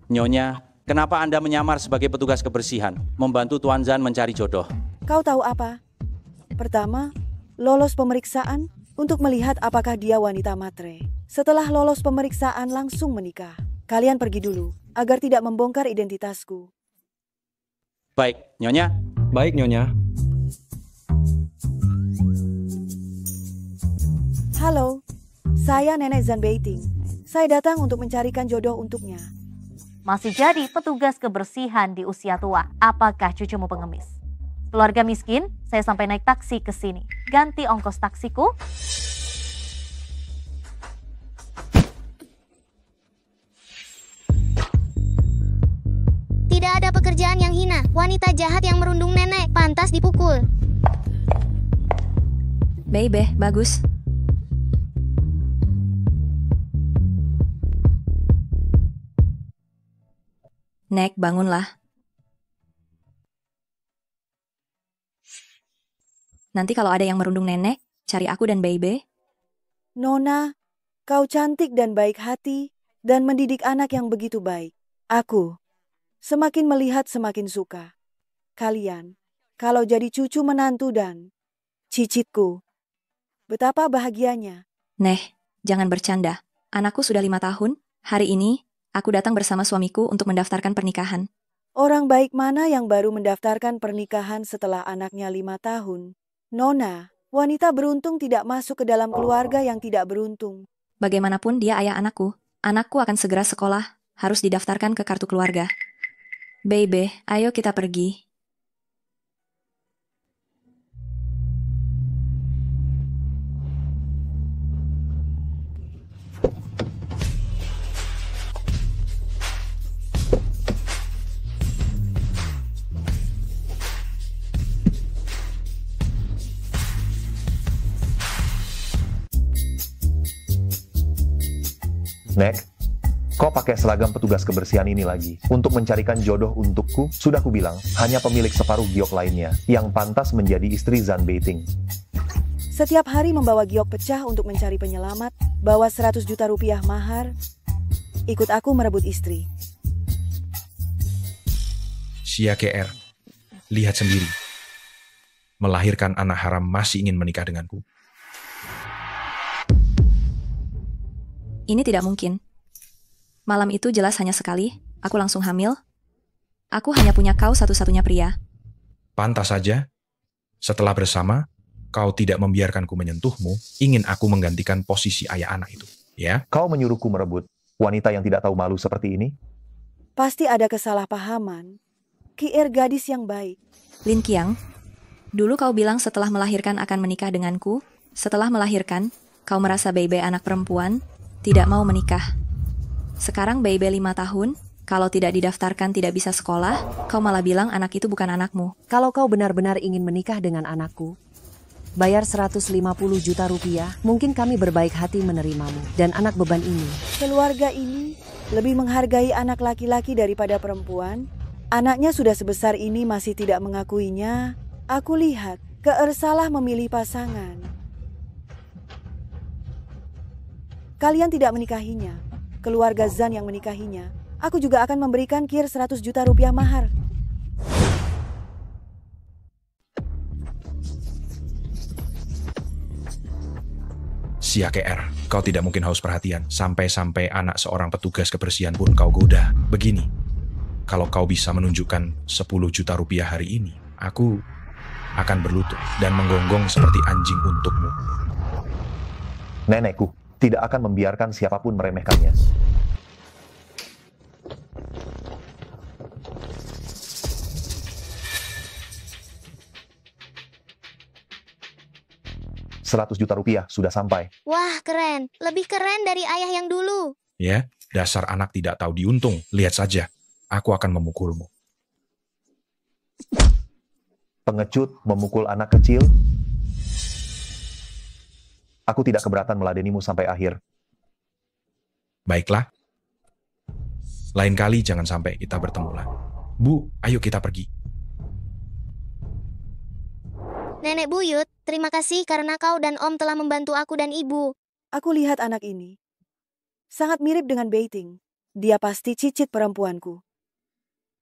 Nyonya, kenapa Anda menyamar sebagai petugas kebersihan, membantu Tuan Zan mencari jodoh? Kau tahu apa? Pertama, lolos pemeriksaan untuk melihat apakah dia wanita matre. Setelah lolos pemeriksaan langsung menikah. Kalian pergi dulu, agar tidak membongkar identitasku. Baik, Nyonya. Baik, Nyonya. Halo, saya Nenek Zan Beiting. Saya datang untuk mencarikan jodoh untuknya. Masih jadi petugas kebersihan di usia tua. Apakah cucumu pengemis? Keluarga miskin, saya sampai naik taksi ke sini. Ganti ongkos taksiku. Tidak ada pekerjaan yang hina. Wanita jahat yang merundung nenek pantas dipukul. Baby, bagus. Nek, bangunlah. Nanti kalau ada yang merundung nenek, cari aku dan Baby. Nona, kau cantik dan baik hati, dan mendidik anak yang begitu baik. Aku semakin melihat semakin suka. Kalian, kalau jadi cucu menantu dan cicitku, betapa bahagianya. Neh, jangan bercanda. Anakku sudah 5 tahun. Hari ini, aku datang bersama suamiku untuk mendaftarkan pernikahan. Orang baik mana yang baru mendaftarkan pernikahan setelah anaknya 5 tahun? Nona, wanita beruntung tidak masuk ke dalam keluarga yang tidak beruntung. Bagaimanapun dia ayah anakku. Anakku akan segera sekolah, harus didaftarkan ke kartu keluarga. Baby, ayo kita pergi. Nek, kau pakai seragam petugas kebersihan ini lagi untuk mencarikan jodoh untukku? Sudah kubilang, hanya pemilik separuh giok lainnya yang pantas menjadi istri Zan Beiting. Setiap hari membawa giok pecah untuk mencari penyelamat, bawa 100 juta rupiah mahar, ikut aku merebut istri. Sia KR, lihat sendiri. Melahirkan anak haram masih ingin menikah denganku. Ini tidak mungkin. Malam itu jelas hanya sekali, aku langsung hamil. Aku hanya punya kau satu-satunya pria. Pantas saja, setelah bersama, kau tidak membiarkanku menyentuhmu, ingin aku menggantikan posisi ayah anak itu, ya? Kau menyuruhku merebut wanita yang tidak tahu malu seperti ini? Pasti ada kesalahpahaman. Kier gadis yang baik. Lin Qiang, dulu kau bilang setelah melahirkan akan menikah denganku. Setelah melahirkan, kau merasa Baby anak perempuan, tidak mau menikah. Sekarang Baby 5 tahun, kalau tidak didaftarkan tidak bisa sekolah, kau malah bilang anak itu bukan anakmu. Kalau kau benar-benar ingin menikah dengan anakku, bayar 150 juta rupiah, mungkin kami berbaik hati menerimamu. Dan anak beban ini. Keluarga ini lebih menghargai anak laki-laki daripada perempuan. Anaknya sudah sebesar ini masih tidak mengakuinya. Aku lihat, Keer salah memilih pasangan. Kalian tidak menikahinya. Keluarga Zan yang menikahinya. Aku juga akan memberikan Kier 100 juta rupiah mahar. Sia KR, kau tidak mungkin haus perhatian. Sampai-sampai anak seorang petugas kebersihan pun kau goda. Begini, kalau kau bisa menunjukkan 10 juta rupiah hari ini, aku akan berlutut dan menggonggong seperti anjing untukmu. Nenekku tidak akan membiarkan siapapun meremehkannya. Rp100 juta sudah sampai. Wah, keren. Lebih keren dari ayah yang dulu. Ya, dasar anak tidak tahu diuntung. Lihat saja, aku akan memukulmu. Pengecut memukul anak kecil? Aku tidak keberatan meladenimu sampai akhir. Baiklah. Lain kali jangan sampai kita bertemu lagi. Bu, ayo kita pergi. Nenek buyut, terima kasih karena kau dan Om telah membantu aku dan ibu. Aku lihat anak ini sangat mirip dengan Beiting. Dia pasti cicit perempuanku.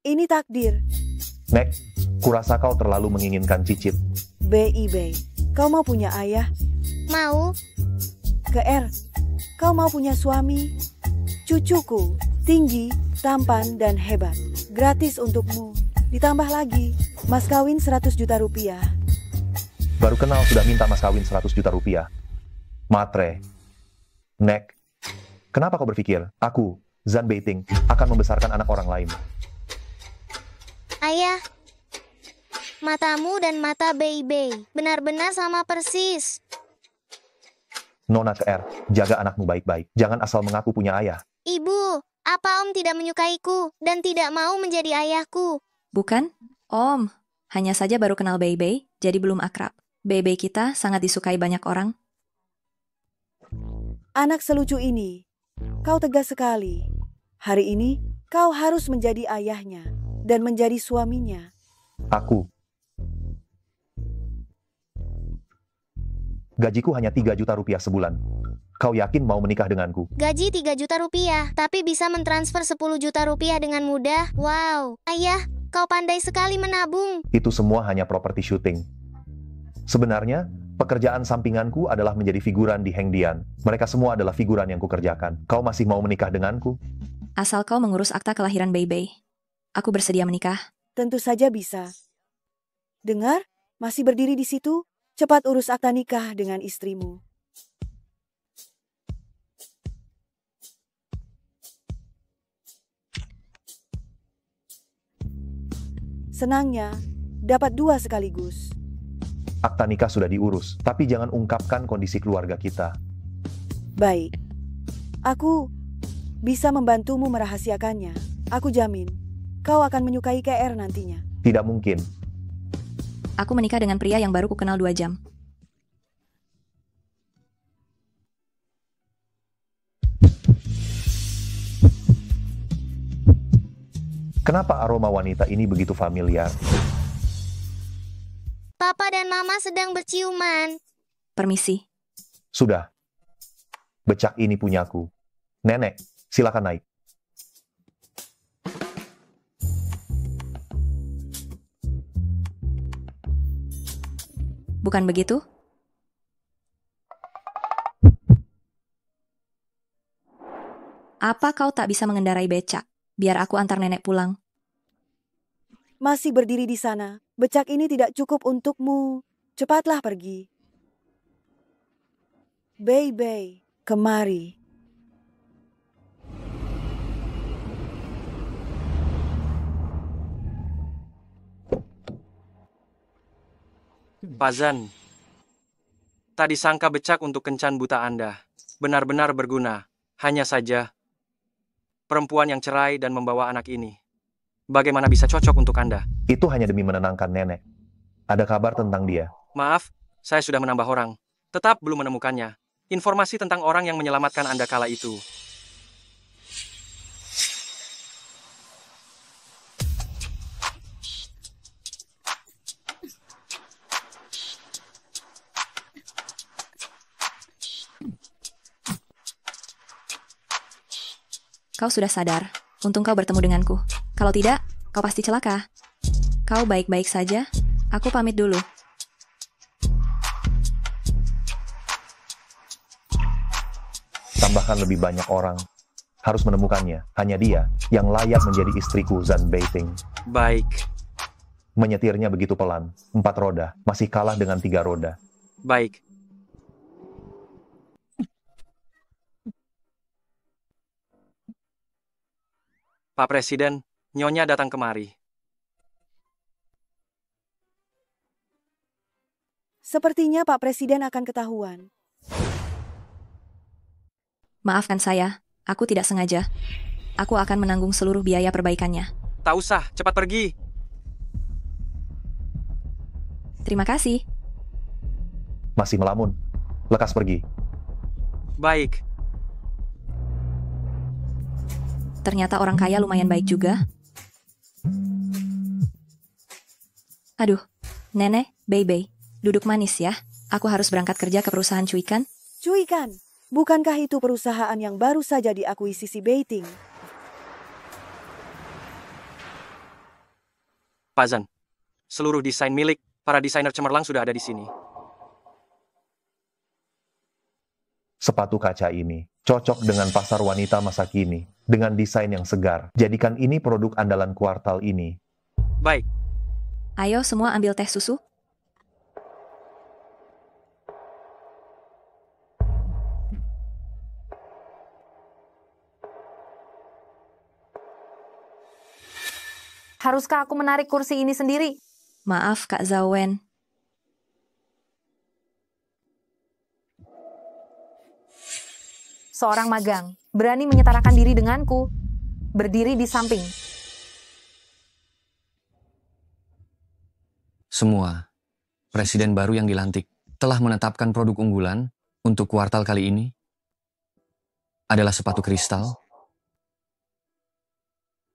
Ini takdir. Nek, kurasa kau terlalu menginginkan cicit. Bei, kau mau punya ayah? Mau? Ke kau mau punya suami? Cucuku, tinggi, tampan, dan hebat. Gratis untukmu. Ditambah lagi, mas kawin 100 juta rupiah. Baru kenal sudah minta mas kawin 100 juta rupiah. Matre. Nek, kenapa kau berpikir aku, Zan Beiting, akan membesarkan anak orang lain? Ayah, matamu dan mata Bei benar-benar sama persis. Nona ke jaga anakmu baik-baik. Jangan asal mengaku punya ayah. Ibu, apa Om tidak menyukaiku dan tidak mau menjadi ayahku? Bukan, Om. Hanya saja baru kenal Bei, jadi belum akrab. Bei kita sangat disukai banyak orang. Anak selucu ini, kau tegas sekali. Hari ini, kau harus menjadi ayahnya dan menjadi suaminya. Aku. Gajiku hanya 3 juta rupiah sebulan. Kau yakin mau menikah denganku? Gaji 3 juta rupiah, tapi bisa mentransfer 10 juta rupiah dengan mudah. Wow, ayah, kau pandai sekali menabung. Itu semua hanya properti syuting. Sebenarnya, pekerjaan sampinganku adalah menjadi figuran di Hengdian. Mereka semua adalah figuran yang kukerjakan. Kau masih mau menikah denganku? Asal kau mengurus akta kelahiran Bei. Aku bersedia menikah. Tentu saja bisa. Dengar, masih berdiri di situ? Cepat urus akta nikah dengan istrimu. Senangnya, dapat 2 sekaligus. Akta nikah sudah diurus, tapi jangan ungkapkan kondisi keluarga kita. Baik. Aku bisa membantumu merahasiakannya. Aku jamin, kau akan menyukai KR nantinya. Tidak mungkin. Aku menikah dengan pria yang baru kukenal 2 jam. Kenapa aroma wanita ini begitu familiar? Papa dan Mama sedang berciuman. Permisi. Sudah. Becak ini punyaku. Nenek, silakan naik. Bukan begitu? Apa kau tak bisa mengendarai becak? Biar aku antar nenek pulang. Masih berdiri di sana. Becak ini tidak cukup untukmu. Cepatlah pergi. Bei, kemari. Pak Zan, tak disangka becak untuk kencan buta Anda. Benar-benar berguna. Hanya saja, perempuan yang cerai dan membawa anak ini. Bagaimana bisa cocok untuk Anda? Itu hanya demi menenangkan nenek. Ada kabar tentang dia? Maaf, saya sudah menambah orang. Tetap belum menemukannya. Informasi tentang orang yang menyelamatkan Anda kala itu. Kau sudah sadar. Untung kau bertemu denganku. Kalau tidak, kau pasti celaka. Kau baik-baik saja. Aku pamit dulu. Tambahkan lebih banyak orang. Harus menemukannya. Hanya dia yang layak menjadi istriku, Zan Beiting. Baik. Menyetirnya begitu pelan. 4 roda. Masih kalah dengan 3 roda. Baik. Pak Presiden, Nyonya datang kemari. Sepertinya Pak Presiden akan ketahuan. Maafkan saya, aku tidak sengaja. Aku akan menanggung seluruh biaya perbaikannya. Tak usah, cepat pergi. Terima kasih. Masih melamun. Lekas pergi. Baik. Ternyata orang kaya lumayan baik juga. Aduh, nenek, Bei, duduk manis ya. Aku harus berangkat kerja ke perusahaan Cuikan. Cuikan, bukankah itu perusahaan yang baru saja diakuisisi Beiting? Pak Zan, seluruh desain milik para desainer cemerlang sudah ada di sini. Sepatu kaca ini cocok dengan pasar wanita masa kini, dengan desain yang segar. Jadikan ini produk andalan kuartal ini. Baik, Ayo semua ambil teh susu. Haruskah aku menarik kursi ini sendiri? Maaf Kak Zawen. Seorang magang, berani menyetarakan diri denganku. Berdiri di samping. Semua presiden baru yang dilantik telah menetapkan produk unggulan untuk kuartal kali ini adalah sepatu kristal.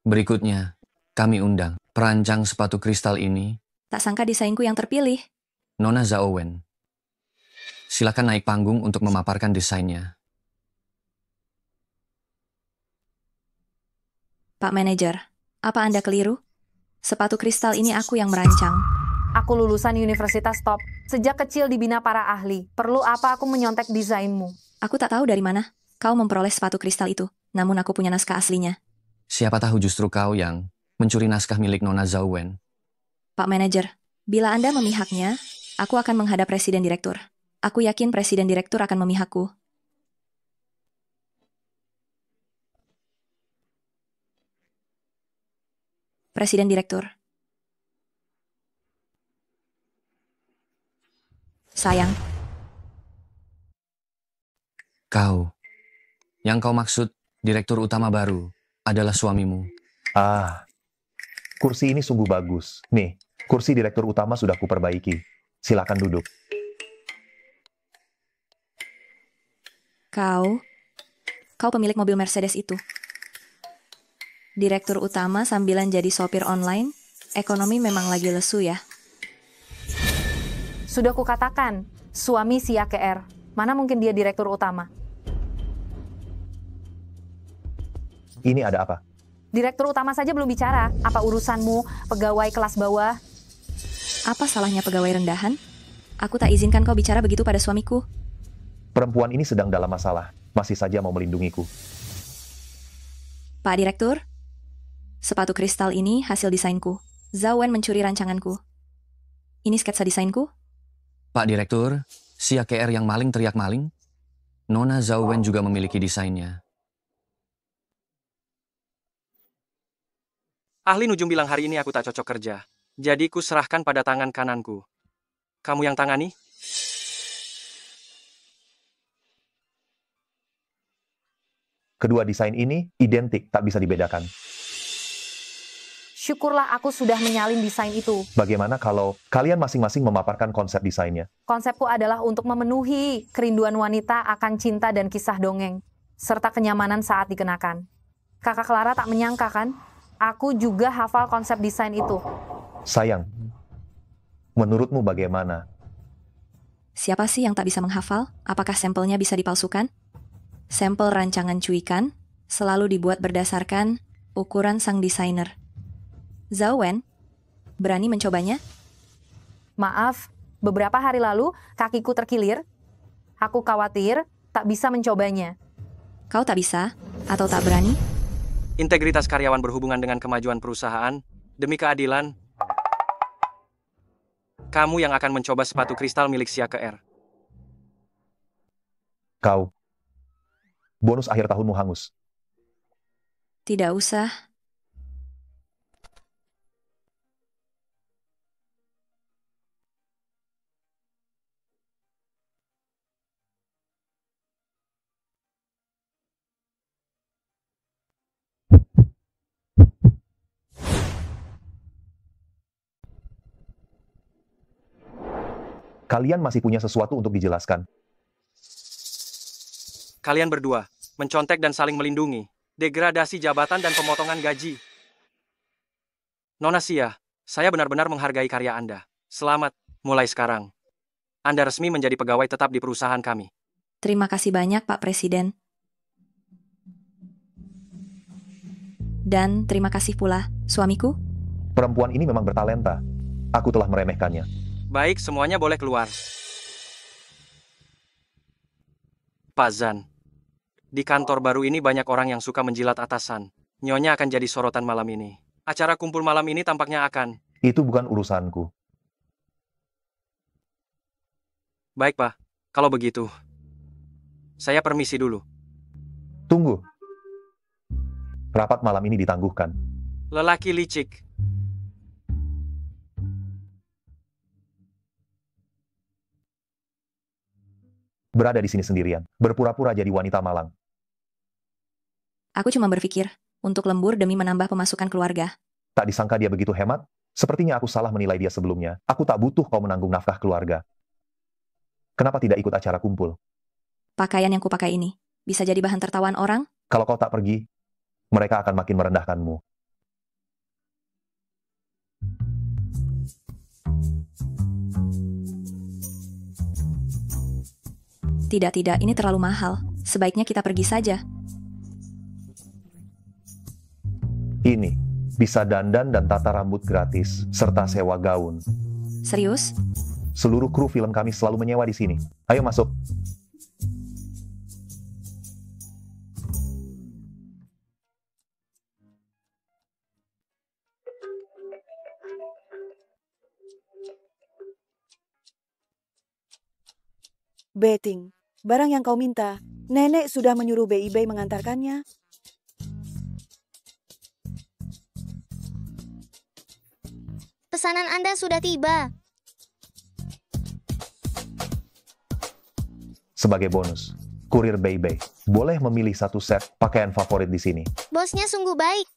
Berikutnya, kami undang perancang sepatu kristal ini, Tak sangka desainku yang terpilih. Nona Zhao Wen. Silakan naik panggung untuk memaparkan desainnya. Pak Manajer, apa Anda keliru? Sepatu kristal ini aku yang merancang. Aku lulusan universitas top. Sejak kecil dibina para ahli. Perlu apa aku menyontek desainmu? Aku tak tahu dari mana kau memperoleh sepatu kristal itu, namun aku punya naskah aslinya. Siapa tahu justru kau yang mencuri naskah milik Nona Zhao Wen. Pak Manajer, bila Anda memihaknya, aku akan menghadap Presiden Direktur. Aku yakin Presiden Direktur akan memihakku. Presiden Direktur. Sayang, Yang kau maksud direktur utama baru adalah suamimu. Ah, kursi ini sungguh bagus. Nih, kursi direktur utama sudah kuperbaiki. Silakan duduk. kau pemilik mobil Mercedes itu. Direktur utama sambilan jadi sopir online, ekonomi memang lagi lesu ya. Sudah kukatakan, suami si AKR. Mana mungkin dia direktur utama? Ini ada apa? Direktur utama saja belum bicara. Apa urusanmu, pegawai kelas bawah? Apa salahnya pegawai rendahan? Aku tak izinkan kau bicara begitu pada suamiku. Perempuan ini sedang dalam masalah. Masih saja mau melindungiku. Pak Direktur, sepatu kristal ini hasil desainku. Zhao Wen mencuri rancanganku. Ini sketsa desainku? Pak Direktur, si AKR yang maling teriak maling? Nona Zhao Wen juga memiliki desainnya. ahli Nujum bilang hari ini aku tak cocok kerja. Jadi ku serahkan pada tangan kananku. Kamu yang tangani? Kedua desain ini identik, tak bisa dibedakan. Syukurlah aku sudah menyalin desain itu. Bagaimana kalau kalian masing-masing memaparkan konsep desainnya? Konsepku adalah untuk memenuhi kerinduan wanita akan cinta dan kisah dongeng, serta kenyamanan saat dikenakan. Kakak Clara tak menyangka kan? Aku juga hafal konsep desain itu. Sayang, menurutmu bagaimana? Siapa sih yang tak bisa menghafal? Apakah sampelnya bisa dipalsukan? Sampel rancangan cuikan selalu dibuat berdasarkan ukuran sang desainer. Zhao Wen, berani mencobanya? Maaf, beberapa hari lalu kakiku terkilir. Aku khawatir tak bisa mencobanya. Kau tak bisa atau tak berani? Integritas karyawan berhubungan dengan kemajuan perusahaan. Demi keadilan, kamu yang akan mencoba sepatu kristal milik si AKR. Kau, bonus akhir tahunmu hangus. Tidak usah. Kalian masih punya sesuatu untuk dijelaskan. Kalian berdua, mencontek dan saling melindungi. Degradasi jabatan dan pemotongan gaji. Nona Sia, saya benar-benar menghargai karya Anda. Selamat, mulai sekarang. Anda resmi menjadi pegawai tetap di perusahaan kami. Terima kasih banyak Pak Presiden. Dan terima kasih pula, suamiku. Perempuan ini memang bertalenta. Aku telah meremehkannya. Baik, semuanya boleh keluar. Pak Zan, di kantor baru ini banyak orang yang suka menjilat atasan. Nyonya akan jadi sorotan malam ini. Acara kumpul malam ini tampaknya akan... Itu bukan urusanku. Baik, Pak. Kalau begitu, saya permisi dulu. Tunggu. Rapat malam ini ditangguhkan. Lelaki licik. Berada di sini sendirian, berpura-pura jadi wanita malang. Aku cuma berpikir, untuk lembur demi menambah pemasukan keluarga. Tak disangka dia begitu hemat. Sepertinya aku salah menilai dia sebelumnya. Aku tak butuh kau menanggung nafkah keluarga. Kenapa tidak ikut acara kumpul? Pakaian yang kupakai ini, bisa jadi bahan tertawaan orang? Kalau kau tak pergi, mereka akan makin merendahkanmu. Tidak, ini terlalu mahal. Sebaiknya kita pergi saja. Ini, bisa dandan dan tata rambut gratis, serta sewa gaun. Serius? Seluruh kru film kami selalu menyewa di sini. Ayo masuk. Betting, barang yang kau minta, nenek sudah menyuruh BIB mengantarkannya. Pesanan Anda sudah tiba. Sebagai bonus, kurir BIB boleh memilih satu set pakaian favorit di sini. Bosnya sungguh baik.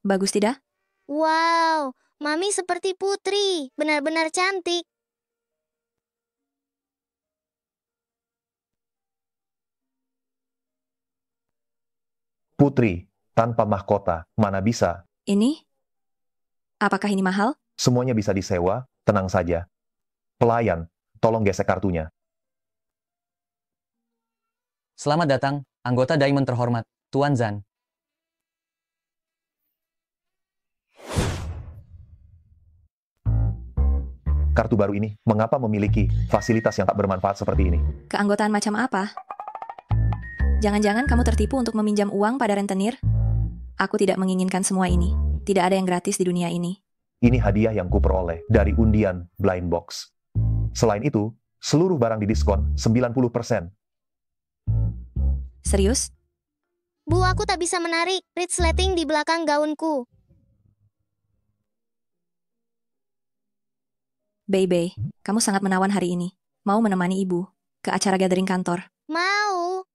Bagus tidak? Wow, Mami seperti putri. Benar-benar cantik. Putri, tanpa mahkota, mana bisa? Ini? Apakah ini mahal? Semuanya bisa disewa, tenang saja. Pelayan, tolong gesek kartunya. Selamat datang, anggota Diamond terhormat, Tuan Zan. Kartu baru ini, mengapa memiliki fasilitas yang tak bermanfaat seperti ini? Keanggotaan macam apa? Jangan-jangan kamu tertipu untuk meminjam uang pada rentenir? Aku tidak menginginkan semua ini. Tidak ada yang gratis di dunia ini. Ini hadiah yang kuperoleh dari undian blind box. Selain itu, seluruh barang didiskon 90%. Serius? Bu, aku tak bisa menarik resleting di belakang gaunku. Baby, kamu sangat menawan hari ini. Mau menemani ibu ke acara gathering kantor? Mau.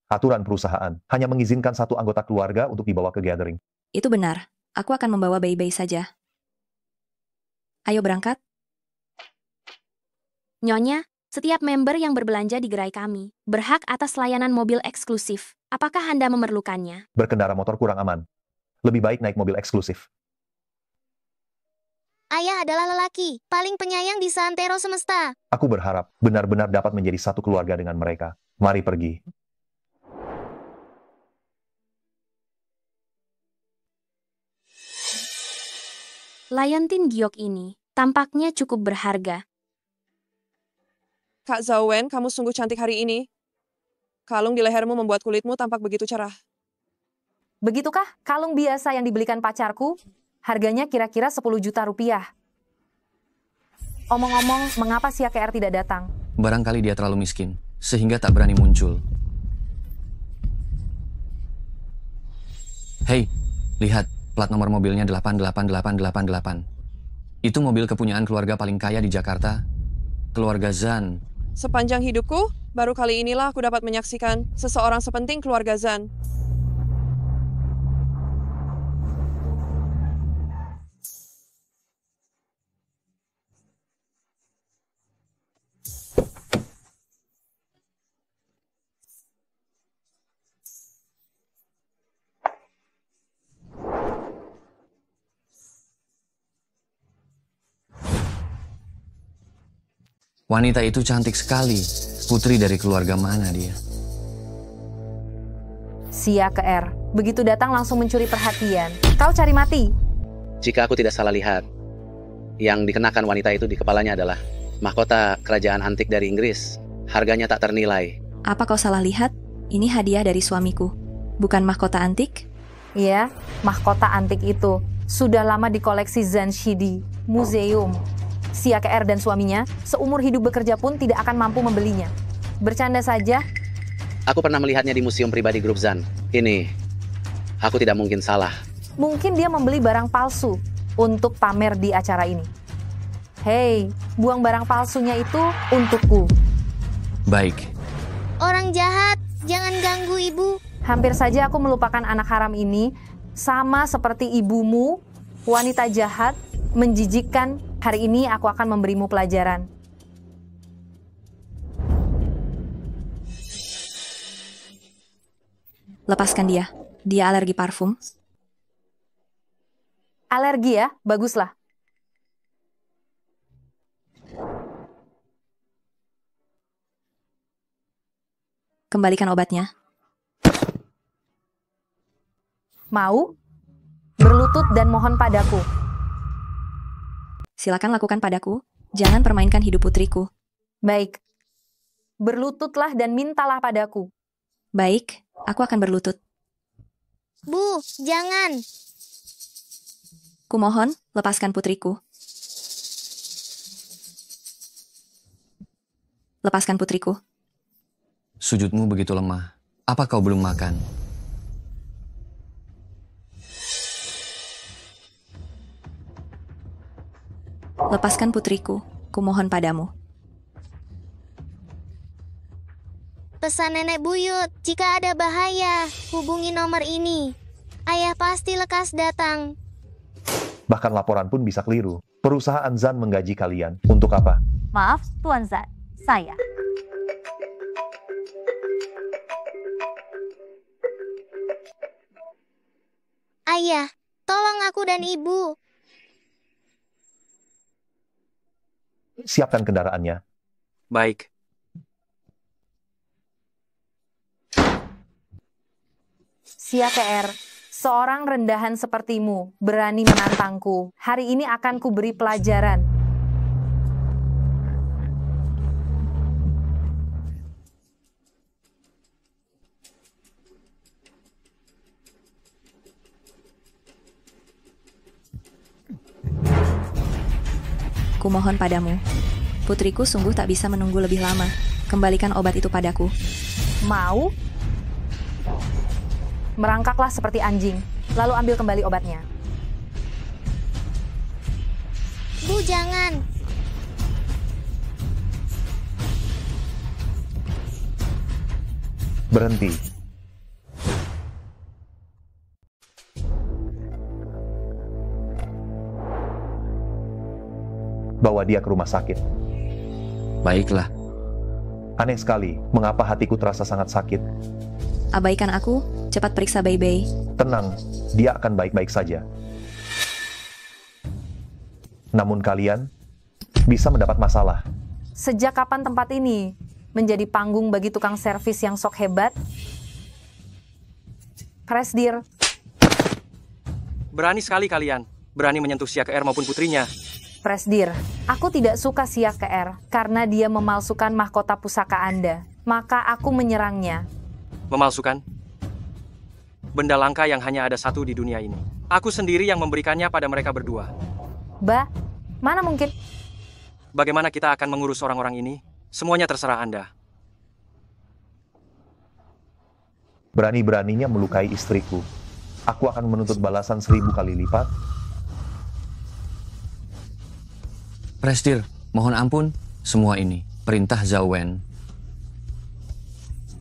Aturan perusahaan hanya mengizinkan satu anggota keluarga untuk dibawa ke gathering. Itu benar. Aku akan membawa Baby saja. Ayo berangkat. Nyonya, setiap member yang berbelanja di gerai kami berhak atas layanan mobil eksklusif. Apakah Anda memerlukannya? Berkendara motor kurang aman. Lebih baik naik mobil eksklusif. Ayah adalah lelaki paling penyayang di seantero semesta. Aku berharap benar-benar dapat menjadi satu keluarga dengan mereka. Mari pergi. Liontin giok ini tampaknya cukup berharga. Kak Zhao-wen, kamu sungguh cantik hari ini. Kalung di lehermu membuat kulitmu tampak begitu cerah. Begitukah kalung biasa yang dibelikan pacarku? Harganya kira-kira 10 juta rupiah. Omong-omong, mengapa si AKR tidak datang? Barangkali dia terlalu miskin, sehingga tak berani muncul. Hei, lihat, plat nomor mobilnya 88888. Itu mobil kepunyaan keluarga paling kaya di Jakarta, keluarga Zan. Sepanjang hidupku, baru kali inilah aku dapat menyaksikan seseorang sepenting keluarga Zan. Wanita itu cantik sekali. Putri dari keluarga mana dia? Sia ke R. Begitu datang langsung mencuri perhatian. Kau cari mati. Jika aku tidak salah lihat, yang dikenakan wanita itu di kepalanya adalah mahkota kerajaan antik dari Inggris. Harganya tak ternilai. Apa kau salah lihat? Ini hadiah dari suamiku. Bukan mahkota antik? Iya, mahkota antik itu sudah lama dikoleksi Zanshidi Museum. Sia ke R dan suaminya seumur hidup bekerja pun tidak akan mampu membelinya. Bercanda saja. Aku pernah melihatnya di museum pribadi grup Zan. Ini, aku tidak mungkin salah. Mungkin dia membeli barang palsu untuk pamer di acara ini. Hei, buang barang palsunya itu untukku. Baik. Orang jahat, jangan ganggu ibu. Hampir saja aku melupakan anak haram ini, sama seperti ibumu, wanita jahat, menjijikkan. Hari ini aku akan memberimu pelajaran. Lepaskan dia. Dia alergi parfum. Alergi ya? Baguslah. Kembalikan obatnya. Mau? Berlutut dan mohon padaku. Silakan lakukan padaku. Jangan permainkan hidup putriku. Baik. Berlututlah dan mintalah padaku. Baik, aku akan berlutut. Bu, jangan. Kumohon, lepaskan putriku. Lepaskan putriku. Sujudmu begitu lemah. Apa kau belum makan? Lepaskan putriku. Kumohon padamu. Pesan nenek buyut, jika ada bahaya, hubungi nomor ini. Ayah pasti lekas datang. Bahkan laporan pun bisa keliru. Perusahaan Zan menggaji kalian. Untuk apa? Maaf, Tuan Zan. Saya. Ayah, tolong aku dan ibu. Siapkan kendaraannya. Baik. Sia ke R. Seorang rendahan sepertimu berani menantangku. Hari ini akan kuberi pelajaran. Kumohon padamu. Putriku sungguh tak bisa menunggu lebih lama. Kembalikan obat itu padaku. Mau? Merangkaklah seperti anjing, lalu ambil kembali obatnya. Bu, jangan. Berhenti. Bawa dia ke rumah sakit. Baiklah. Aneh sekali, mengapa hatiku terasa sangat sakit. Abaikan aku, cepat periksa Bei-Bei. Tenang, dia akan baik-baik saja. Namun kalian bisa mendapat masalah. Sejak kapan tempat ini menjadi panggung bagi tukang servis yang sok hebat? Presdir. Berani sekali kalian. Berani menyentuh Sia ke R maupun putrinya. Presdir, aku tidak suka Sia ke R karena dia memalsukan mahkota pusaka Anda. Maka aku menyerangnya. Memalsukan? Benda langka yang hanya ada satu di dunia ini. Aku sendiri yang memberikannya pada mereka berdua. Mana mungkin? Bagaimana kita akan mengurus orang-orang ini? Semuanya terserah Anda. Berani-beraninya melukai istriku. Aku akan menuntut balasan 1000 kali lipat. Presdir, mohon ampun. Semua ini perintah Zhao Wen.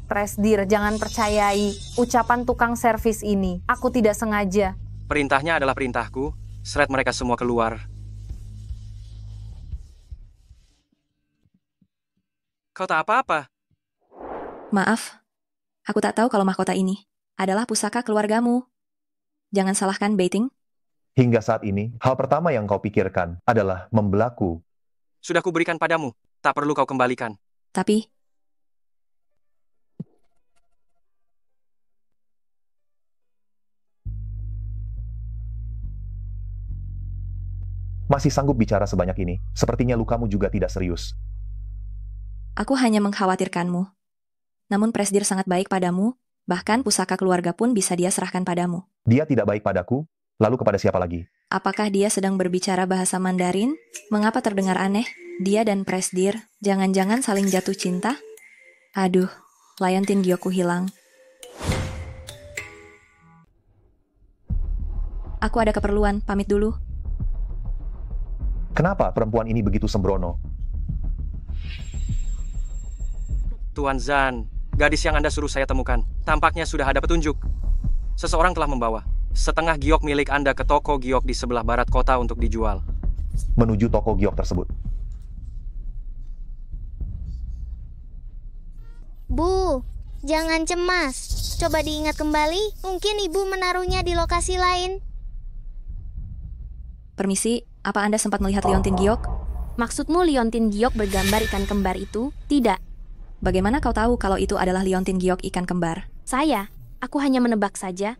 Presdir, jangan percayai ucapan tukang servis ini. Aku tidak sengaja. Perintahnya adalah perintahku. Seret mereka semua keluar. Kau tak apa-apa. Maaf, aku tak tahu kalau mahkota ini adalah pusaka keluargamu. Jangan salahkan Beiting. Hingga saat ini, hal pertama yang kau pikirkan adalah membelaku. Sudah kuberikan padamu. Tak perlu kau kembalikan. Tapi, Masih sanggup bicara sebanyak ini. Sepertinya lukamu juga tidak serius. aku hanya mengkhawatirkanmu. Namun Presdir sangat baik padamu, bahkan pusaka keluarga pun bisa dia serahkan padamu. Dia tidak baik padaku, lalu kepada siapa lagi? Apakah dia sedang berbicara bahasa Mandarin? Mengapa terdengar aneh? Dia dan Presdir, jangan-jangan saling jatuh cinta? Aduh, Liontin Gyokku hilang. Aku ada keperluan, pamit dulu. Kenapa perempuan ini begitu sembrono? Tuan Zan, gadis yang Anda suruh saya temukan, tampaknya sudah ada petunjuk. Seseorang telah membawa setengah giok milik Anda ke toko giok di sebelah barat kota untuk dijual. Menuju toko giok tersebut. Bu, jangan cemas. Coba diingat kembali, mungkin ibu menaruhnya di lokasi lain. Permisi, apa Anda sempat melihat Liontin Giok? Maksudmu Liontin Giok bergambar ikan kembar itu? Tidak. Bagaimana kau tahu kalau itu adalah Liontin Giok ikan kembar? Aku hanya menebak saja.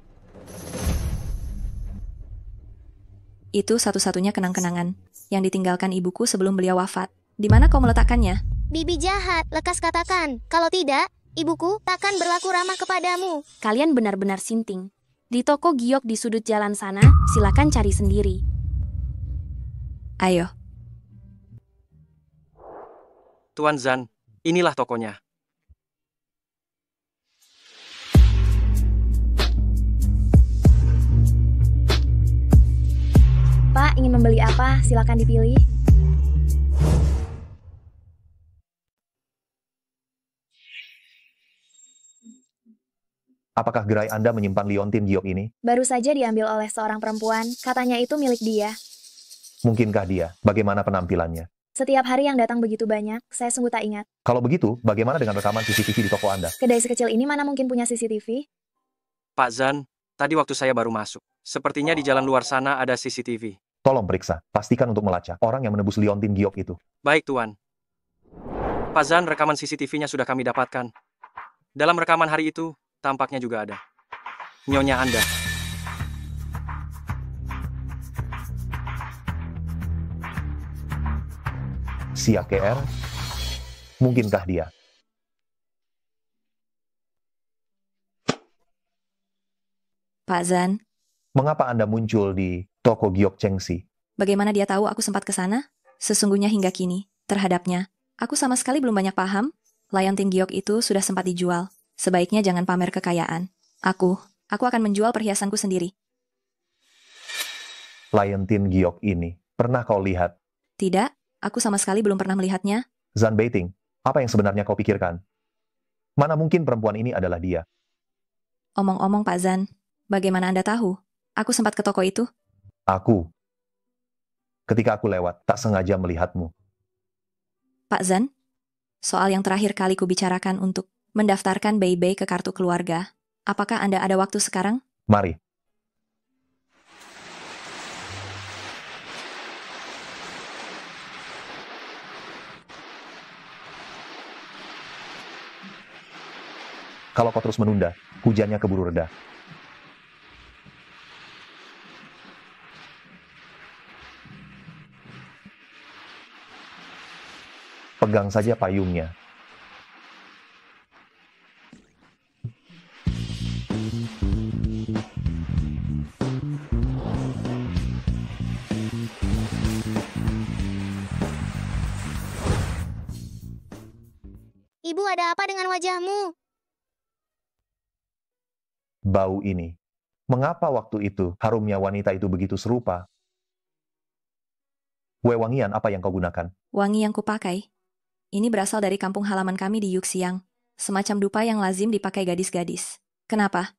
Itu satu-satunya kenang-kenangan yang ditinggalkan ibuku sebelum beliau wafat. Di mana kau meletakkannya? Bibi jahat, lekas katakan. Kalau tidak, ibuku takkan berlaku ramah kepadamu. Kalian benar-benar sinting. Di toko giok di sudut jalan sana, silakan cari sendiri. Ayo. Tuan Zan, inilah tokonya. Pak, ingin membeli apa? Silakan dipilih. Apakah gerai Anda menyimpan Liontin Giok ini? Baru saja diambil oleh seorang perempuan, katanya itu milik dia. Mungkinkah dia? Bagaimana penampilannya? Setiap hari yang datang begitu banyak, saya sungguh tak ingat. Kalau begitu, bagaimana dengan rekaman CCTV di toko Anda? Kedai sekecil ini mana mungkin punya CCTV? Pak Zan, tadi waktu saya baru masuk. Sepertinya di jalan luar sana ada CCTV. Tolong periksa, pastikan untuk melacak orang yang menebus Liontin Giok itu. Baik, Tuan. Pak Zan, rekaman CCTV-nya sudah kami dapatkan. Dalam rekaman hari itu, tampaknya juga ada nyonya Anda. Siak KR? Mungkinkah dia? Pak Zan, Mengapa Anda muncul di toko giok Chengxi? bagaimana dia tahu aku sempat ke sana? Sesungguhnya hingga kini, terhadapnya, aku sama sekali belum banyak paham. Liontin Giok itu sudah sempat dijual. Sebaiknya jangan pamer kekayaan. Aku akan menjual perhiasanku sendiri. Liontin Giok ini, pernah kau lihat? Tidak, aku sama sekali belum pernah melihatnya. Zan Beiting, apa yang sebenarnya kau pikirkan? Mana mungkin perempuan ini adalah dia? Omong-omong Pak Zan, bagaimana Anda tahu? Aku sempat ke toko itu. Aku. Ketika aku lewat, tak sengaja melihatmu. Pak Zan, soal yang terakhir kali ku bicarakan untuk mendaftarkan Bei ke kartu keluarga. Apakah Anda ada waktu sekarang? Mari. Kalau kau terus menunda, hujannya keburu reda. Pegang saja payungnya. Ibu, ada apa dengan wajahmu? Bau ini. Mengapa waktu itu harumnya wanita itu begitu serupa? Wewangian apa yang kau gunakan? Wangi yang kupakai. Ini berasal dari kampung halaman kami di Yuxiang. Semacam dupa yang lazim dipakai gadis-gadis. Kenapa?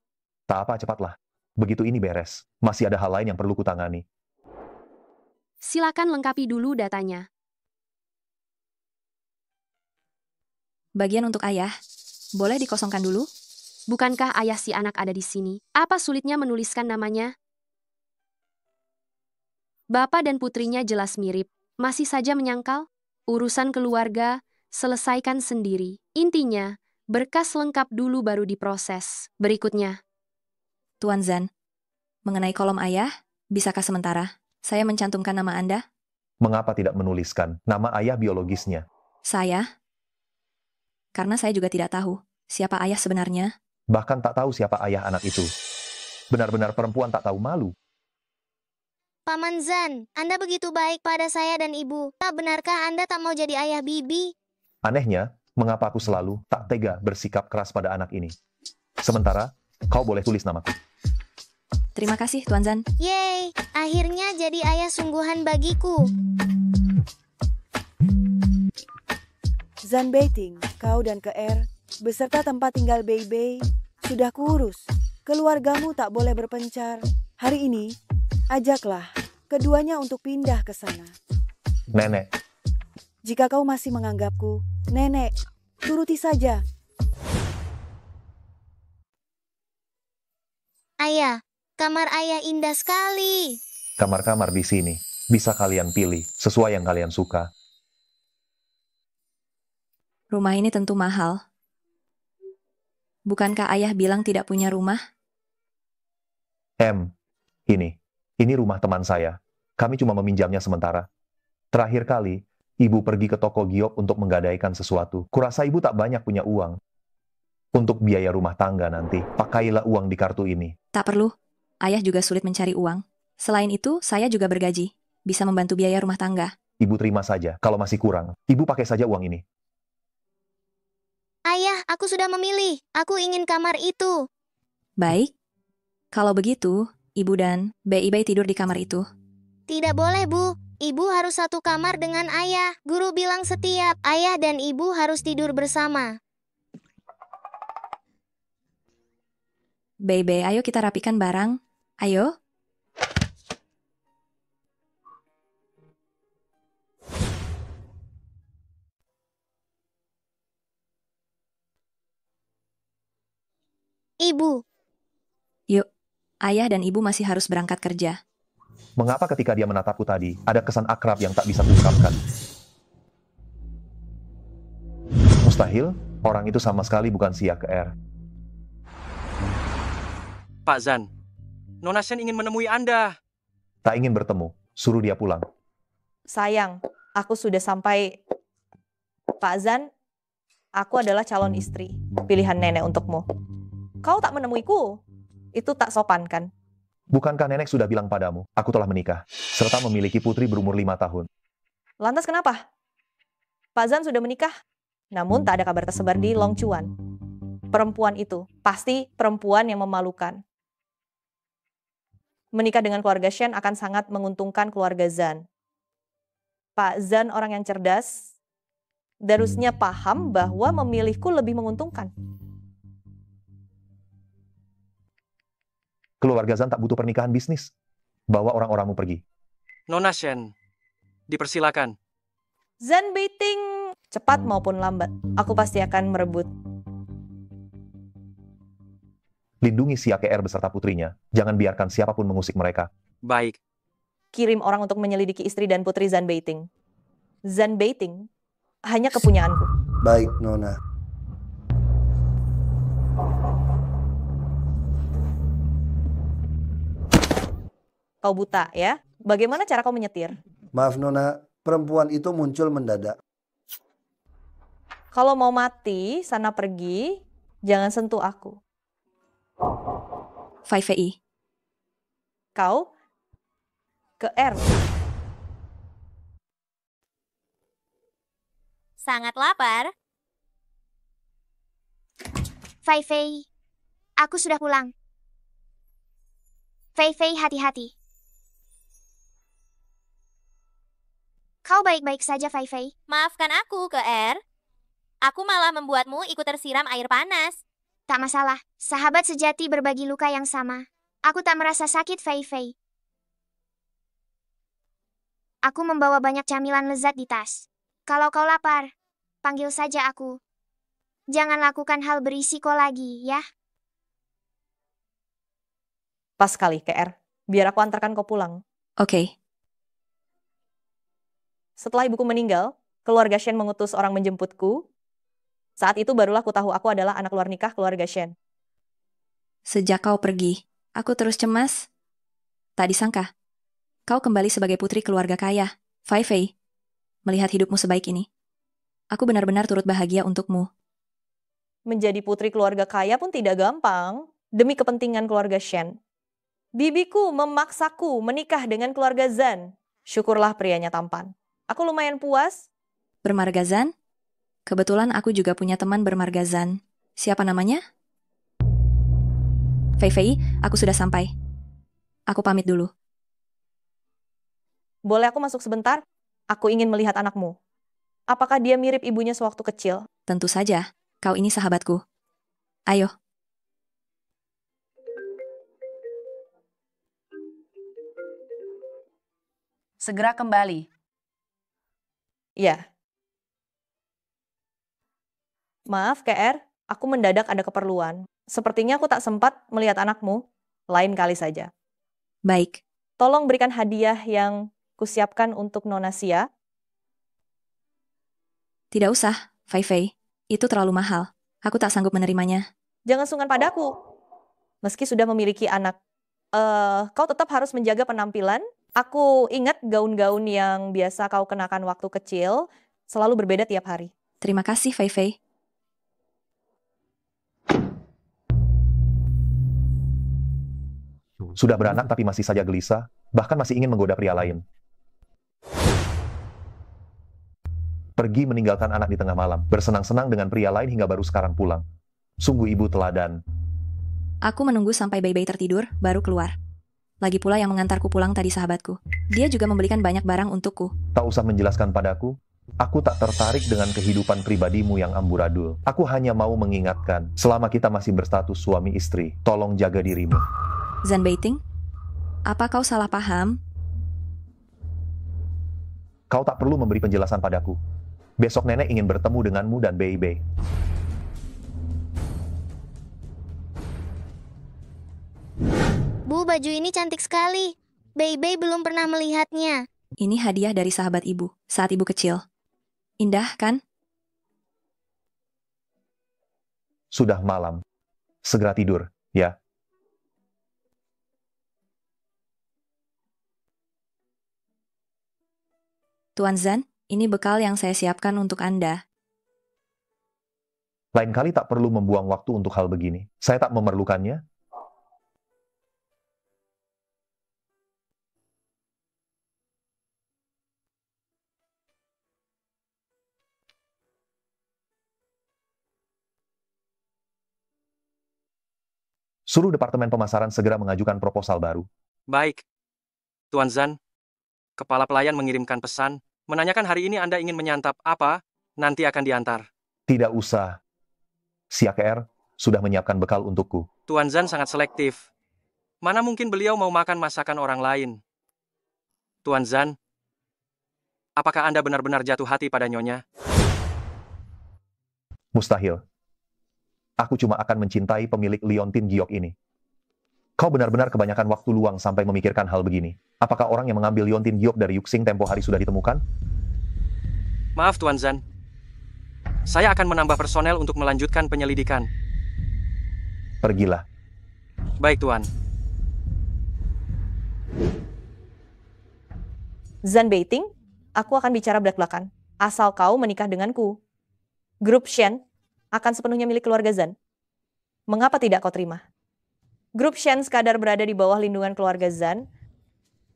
Tak apa, cepatlah. Begitu ini beres, masih ada hal lain yang perlu kutangani. Silakan lengkapi dulu datanya. Bagian untuk ayah. Boleh dikosongkan dulu? Bukankah ayah si anak ada di sini? Apa sulitnya menuliskan namanya? Bapak dan putrinya jelas mirip. Masih saja menyangkal? Urusan keluarga, selesaikan sendiri. Intinya, berkas lengkap dulu baru diproses. Berikutnya. Tuan Zan, mengenai kolom ayah, bisakah sementara saya mencantumkan nama Anda? Mengapa tidak menuliskan nama ayah biologisnya? Saya? Karena saya juga tidak tahu siapa ayah sebenarnya. Bahkan tak tahu siapa ayah anak itu. Benar-benar perempuan tak tahu malu. Paman Zan, Anda begitu baik pada saya dan ibu. Benarkah Anda tak mau jadi ayah Bibi? Anehnya, mengapa aku selalu tak tega bersikap keras pada anak ini? Sementara, kau boleh tulis namaku. Terima kasih, Tuan Zan. Yeay, akhirnya jadi ayah sungguhan bagiku. Zan Beiting, kau dan Keer, beserta tempat tinggal Bei sudah kurus. Keluargamu tak boleh berpencar. Hari ini, ajaklah keduanya untuk pindah ke sana. Nenek, Jika kau masih menganggapku, nenek, turuti saja. Ayah, kamar ayah indah sekali. kamar-kamar di sini. Bisa kalian pilih sesuai yang kalian suka. Rumah ini tentu mahal. Bukankah ayah bilang tidak punya rumah? Ini rumah teman saya. Kami cuma meminjamnya sementara. Terakhir kali, ibu pergi ke toko giok untuk menggadaikan sesuatu. Kurasa ibu tak banyak punya uang. Untuk biaya rumah tangga nanti, pakailah uang di kartu ini. Tak perlu. Ayah juga sulit mencari uang. Selain itu, saya juga bergaji. Bisa membantu biaya rumah tangga. Ibu terima saja. Kalau masih kurang, ibu pakai saja uang ini. Ayah, aku sudah memilih. Aku ingin kamar itu. Baik. Kalau begitu, ibu dan Bei tidur di kamar itu. Tidak boleh, Bu. Ibu harus satu kamar dengan ayah. Guru bilang setiap ayah dan ibu harus tidur bersama. Bei, ayo kita rapikan barang. Ayo. Ibu. Yuk, ayah dan ibu masih harus berangkat kerja. Mengapa ketika dia menatapku tadi, ada kesan akrab yang tak bisa kuungkapkan? Mustahil, orang itu sama sekali bukan Sia Keer. Pak Zan, Nona Shen ingin menemui Anda. Tak ingin bertemu, suruh dia pulang. Sayang, aku sudah sampai. Pak Zan, aku adalah calon istri, pilihan nenek untukmu. Kau tak menemuiku, itu tak sopan kan? Bukankah nenek sudah bilang padamu, aku telah menikah, serta memiliki putri berumur 5 tahun. Lantas kenapa? Pak Zan sudah menikah, namun tak ada kabar tersebar di Long Chuan. Perempuan itu, pasti perempuan yang memalukan. Menikah dengan keluarga Shen akan sangat menguntungkan keluarga Zan. Pak Zan orang yang cerdas, harusnya paham bahwa memilihku lebih menguntungkan. Keluarga Zan tak butuh pernikahan bisnis. Bawa orang-orangmu pergi. Nona Shen, dipersilakan. Zan Beiting, cepat maupun lambat, aku pasti akan merebut. Lindungi Sia Keer beserta putrinya. Jangan biarkan siapapun mengusik mereka. Baik. Kirim orang untuk menyelidiki istri dan putri Zan Beiting. Zan Beiting hanya kepunyaanku. Baik, Nona. Kau buta ya? Bagaimana cara kau menyetir? Maaf, Nona. Perempuan itu muncul mendadak. Kalau mau mati, sana pergi. Jangan sentuh aku. 5VI. Kau ke R. Sangat lapar. Fei Fei, aku sudah pulang. Fei Fei, hati-hati. Kau baik-baik saja, Fei Fei. Maafkan aku, Keer. Aku malah membuatmu ikut tersiram air panas. Tak masalah, sahabat sejati berbagi luka yang sama. Aku tak merasa sakit, Fei Fei. Aku membawa banyak camilan lezat di tas. Kalau kau lapar, panggil saja aku. Jangan lakukan hal berisiko lagi, ya. Pas sekali, KR. Biar aku antarkan kau pulang. Oke. Setelah ibuku meninggal, keluarga Shen mengutus orang menjemputku. Saat itu barulah ku tahu aku adalah anak luar nikah keluarga Shen. Sejak kau pergi, aku terus cemas. Tak disangka, kau kembali sebagai putri keluarga kaya, Fei Fei. Melihat hidupmu sebaik ini, aku benar-benar turut bahagia untukmu. Menjadi putri keluarga kaya pun tidak gampang, demi kepentingan keluarga Shen. Bibiku memaksaku menikah dengan keluarga Zan. Syukurlah prianya tampan. Aku lumayan puas. Bermarga Zan? Kebetulan aku juga punya teman bermarga Zan. Siapa namanya? Fei Fei, aku sudah sampai. Aku pamit dulu. Boleh aku masuk sebentar? Aku ingin melihat anakmu. Apakah dia mirip ibunya sewaktu kecil? Tentu saja, kau ini sahabatku. Ayo. Segera kembali. Ya. Maaf, KR, aku mendadak ada keperluan. Sepertinya aku tak sempat melihat anakmu. Lain kali saja. Baik. Tolong berikan hadiah yang kusiapkan untuk Nona Xia. Tidak usah, Fei Fei. Itu terlalu mahal. Aku tak sanggup menerimanya. Jangan sungkan padaku. Meski sudah memiliki anak, kau tetap harus menjaga penampilan. Aku ingat gaun-gaun yang biasa kau kenakan waktu kecil selalu berbeda tiap hari. Terima kasih, Fei Fei. Sudah beranak tapi masih saja gelisah, bahkan masih ingin menggoda pria lain. Pergi meninggalkan anak di tengah malam, bersenang-senang dengan pria lain hingga baru sekarang pulang. Sungguh ibu teladan. Aku menunggu sampai Bei tertidur, baru keluar. Lagi pula yang mengantarku pulang tadi sahabatku. Dia juga membelikan banyak barang untukku. Tak usah menjelaskan padaku. Aku tak tertarik dengan kehidupan pribadimu yang amburadul. Aku hanya mau mengingatkan, selama kita masih berstatus suami istri, tolong jaga dirimu. Zan Beiting, apa kau salah paham? Kau tak perlu memberi penjelasan padaku. Besok nenek ingin bertemu denganmu dan Bei. Bu, baju ini cantik sekali. Bei belum pernah melihatnya. Ini hadiah dari sahabat ibu, saat ibu kecil. Indah, kan? Sudah malam. Segera tidur, ya. Tuan Zan, ini bekal yang saya siapkan untuk Anda. Lain kali tak perlu membuang waktu untuk hal begini. Saya tak memerlukannya. Suruh Departemen Pemasaran segera mengajukan proposal baru. Baik. Tuan Zan, kepala pelayan mengirimkan pesan, menanyakan hari ini Anda ingin menyantap apa, nanti akan diantar. Tidak usah. Xia KR sudah menyiapkan bekal untukku. Tuan Zan sangat selektif. Mana mungkin beliau mau makan masakan orang lain? Tuan Zan, apakah Anda benar-benar jatuh hati pada Nyonya? Mustahil. Aku cuma akan mencintai pemilik Liontin Giok ini. Kau benar-benar kebanyakan waktu luang sampai memikirkan hal begini. Apakah orang yang mengambil Liontin Giok dari Yuxing tempo hari sudah ditemukan? Maaf Tuan Zan. Saya akan menambah personel untuk melanjutkan penyelidikan. Pergilah. Baik Tuan. Zan Beiting, aku akan bicara belak-belakan. Asal kau menikah denganku. Grup Shen akan sepenuhnya milik keluarga Zan. Mengapa tidak kau terima? Grup Shen sekadar berada di bawah lindungan keluarga Zan.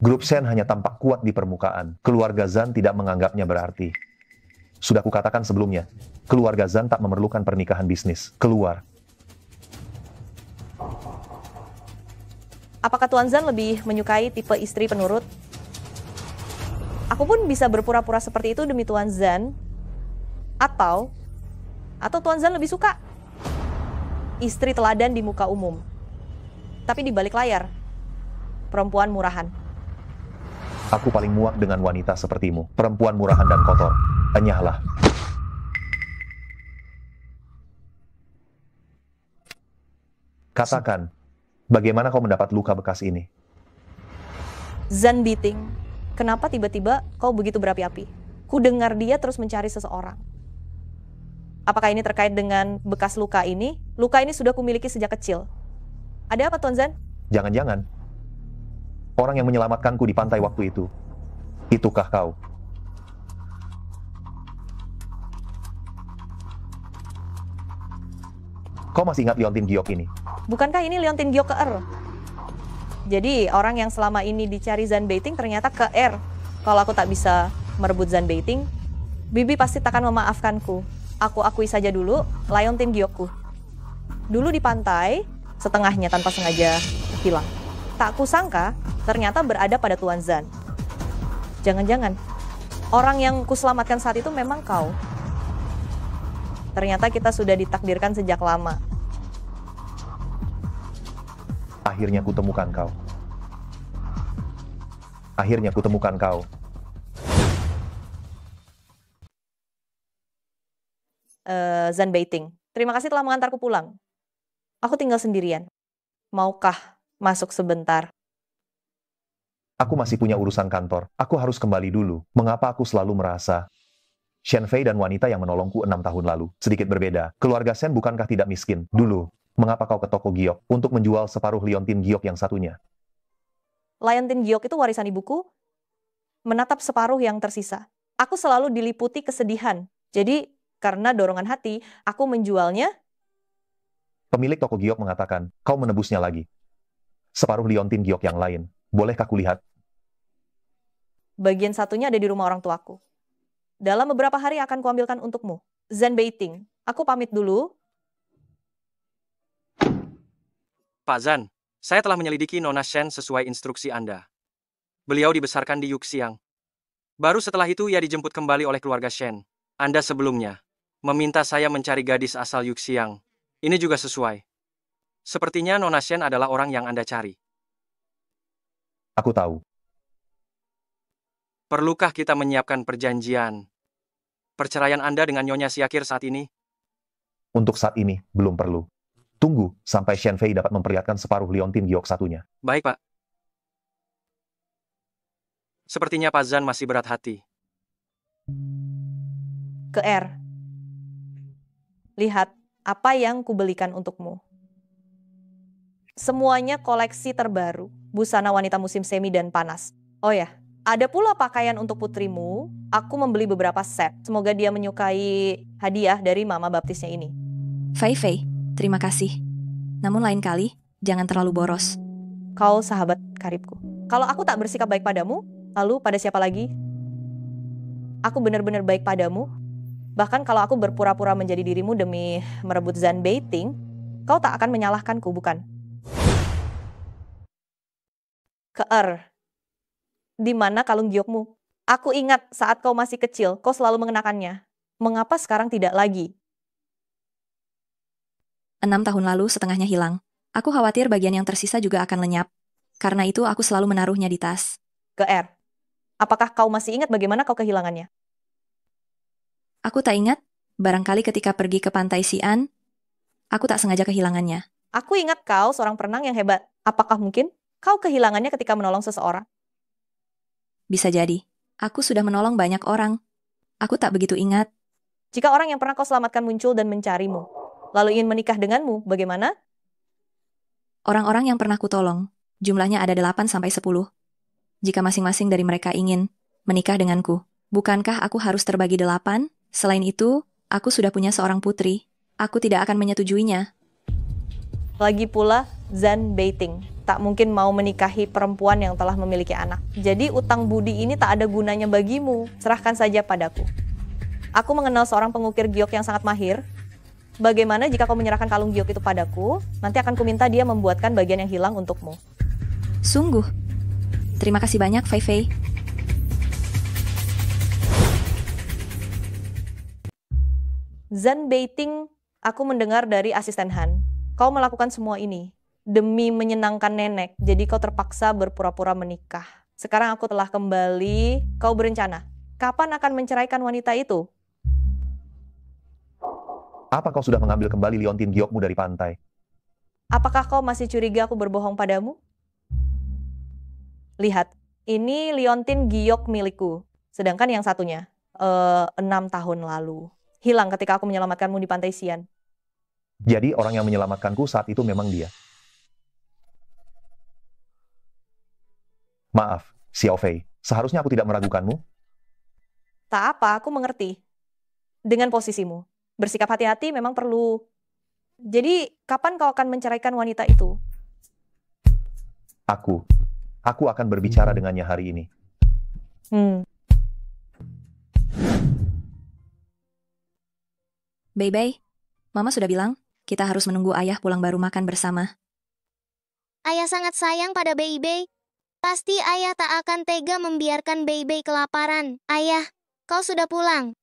Grup Shen hanya tampak kuat di permukaan. Keluarga Zan tidak menganggapnya berarti. Sudah kukatakan sebelumnya, keluarga Zan tak memerlukan pernikahan bisnis. Keluar. Apakah Tuan Zan lebih menyukai tipe istri penurut? Aku pun bisa berpura-pura seperti itu demi Tuan Zan. Atau Tuan Zan lebih suka istri teladan di muka umum, tapi di balik layar, perempuan murahan. Aku paling muak dengan wanita sepertimu, perempuan murahan dan kotor. Enyahlah. Katakan, bagaimana kau mendapat luka bekas ini? Zan Beiting, kenapa tiba-tiba kau begitu berapi-api? Ku dengar dia terus mencari seseorang. Apakah ini terkait dengan bekas luka ini? Luka ini sudah kumiliki sejak kecil. Ada apa, Tuan Zan? Jangan-jangan orang yang menyelamatkanku di pantai waktu itu, itukah kau? Kau masih ingat Liontin Giok ini? Bukankah ini Liontin Giok ke-er? Jadi orang yang selama ini dicari Zan Beiting ternyata ke-er. Kalau aku tak bisa merebut Zan Beiting, Bibi pasti takkan memaafkanku. Aku akui saja dulu, Liontin Giokku. Dulu di pantai, setengahnya tanpa sengaja hilang. Tak kusangka, ternyata berada pada Tuan Zan. Jangan-jangan, orang yang kuselamatkan saat itu memang kau. Ternyata kita sudah ditakdirkan sejak lama. Akhirnya kutemukan kau. Akhirnya kutemukan kau. Zan Beiting, terima kasih telah mengantarku pulang. Aku tinggal sendirian. Maukah masuk sebentar? Aku masih punya urusan kantor. Aku harus kembali dulu. Mengapa aku selalu merasa Shen Fei dan wanita yang menolongku 6 tahun lalu sedikit berbeda. Keluarga Shen bukankah tidak miskin? Dulu, mengapa kau ke toko giok untuk menjual separuh Liontin giok yang satunya? Liontin giok itu warisan ibuku. Menatap separuh yang tersisa. Aku selalu diliputi kesedihan. Jadi, karena dorongan hati, aku menjualnya. Pemilik toko giok mengatakan, kau menebusnya lagi. Separuh Liontin giok yang lain. Bolehkah kulihat? Bagian satunya ada di rumah orang tuaku. Dalam beberapa hari akan kuambilkan untukmu. Zan Beiting, aku pamit dulu. Pak Zan, saya telah menyelidiki Nona Shen sesuai instruksi Anda. Beliau dibesarkan di Yuxiang. Baru setelah itu ia dijemput kembali oleh keluarga Shen. Anda sebelumnya meminta saya mencari gadis asal Yuxiang. Ini juga sesuai. Sepertinya Nona Shen adalah orang yang Anda cari. Aku tahu. Perlukah kita menyiapkan perjanjian perceraian Anda dengan Nyonya Siakir saat ini? Untuk saat ini, belum perlu. Tunggu sampai Shen Fei dapat memperlihatkan separuh Liontin giok satunya. Baik, Pak. Sepertinya Pak Zan masih berat hati. Ke-er. Lihat apa yang kubelikan untukmu. Semuanya koleksi terbaru. Busana wanita musim semi dan panas. Oh ya, ada pula pakaian untuk putrimu. Aku membeli beberapa set. Semoga dia menyukai hadiah dari mama baptisnya ini. Fei Fei, terima kasih. Namun lain kali, jangan terlalu boros. Kau sahabat karibku. Kalau aku tak bersikap baik padamu, lalu pada siapa lagi? Aku benar-benar baik padamu. Bahkan kalau aku berpura-pura menjadi dirimu demi merebut Zan Beiting, kau tak akan menyalahkanku, bukan? Ke-er. Di mana kalung giokmu? Aku ingat saat kau masih kecil, kau selalu mengenakannya. Mengapa sekarang tidak lagi? 6 tahun lalu setengahnya hilang. Aku khawatir bagian yang tersisa juga akan lenyap. Karena itu aku selalu menaruhnya di tas. Ke-er. Apakah kau masih ingat bagaimana kau kehilangannya? Aku tak ingat. Barangkali ketika pergi ke pantai Xi'an, aku tak sengaja kehilangannya. Aku ingat kau seorang perenang yang hebat. Apakah mungkin kau kehilangannya ketika menolong seseorang? Bisa jadi. Aku sudah menolong banyak orang. Aku tak begitu ingat. Jika orang yang pernah kau selamatkan muncul dan mencarimu, lalu ingin menikah denganmu, bagaimana? Orang-orang yang pernah kutolong, jumlahnya ada 8-10. Jika masing-masing dari mereka ingin menikah denganku, bukankah aku harus terbagi 8? Selain itu, aku sudah punya seorang putri. Aku tidak akan menyetujuinya. Lagi pula, Zan Beiting tak mungkin mau menikahi perempuan yang telah memiliki anak. Jadi utang budi ini tak ada gunanya bagimu. Serahkan saja padaku. Aku mengenal seorang pengukir giok yang sangat mahir. Bagaimana jika kau menyerahkan kalung giok itu padaku? Nanti akan kuminta dia membuatkan bagian yang hilang untukmu. Sungguh. Terima kasih banyak, Fei Fei. Zan Beiting, aku mendengar dari asisten Han. Kau melakukan semua ini demi menyenangkan nenek, jadi kau terpaksa berpura-pura menikah. Sekarang aku telah kembali, kau berencana. Kapan akan menceraikan wanita itu? Apa kau sudah mengambil kembali Liontin giokmu dari pantai? Apakah kau masih curiga aku berbohong padamu? Lihat, ini Liontin giok milikku, sedangkan yang satunya, 6 tahun lalu. Hilang ketika aku menyelamatkanmu di Pantai Sian. Jadi orang yang menyelamatkanku saat itu memang dia. Maaf, Xiao Fei. Seharusnya aku tidak meragukanmu. Tak apa, aku mengerti. Dengan posisimu. Bersikap hati-hati memang perlu. Jadi, kapan kau akan menceraikan wanita itu? Aku akan berbicara dengannya hari ini. Bebe, Mama sudah bilang, kita harus menunggu ayah pulang baru makan bersama. Ayah sangat sayang pada Bebe. Pasti ayah tak akan tega membiarkan Bebe kelaparan. Ayah, kau sudah pulang.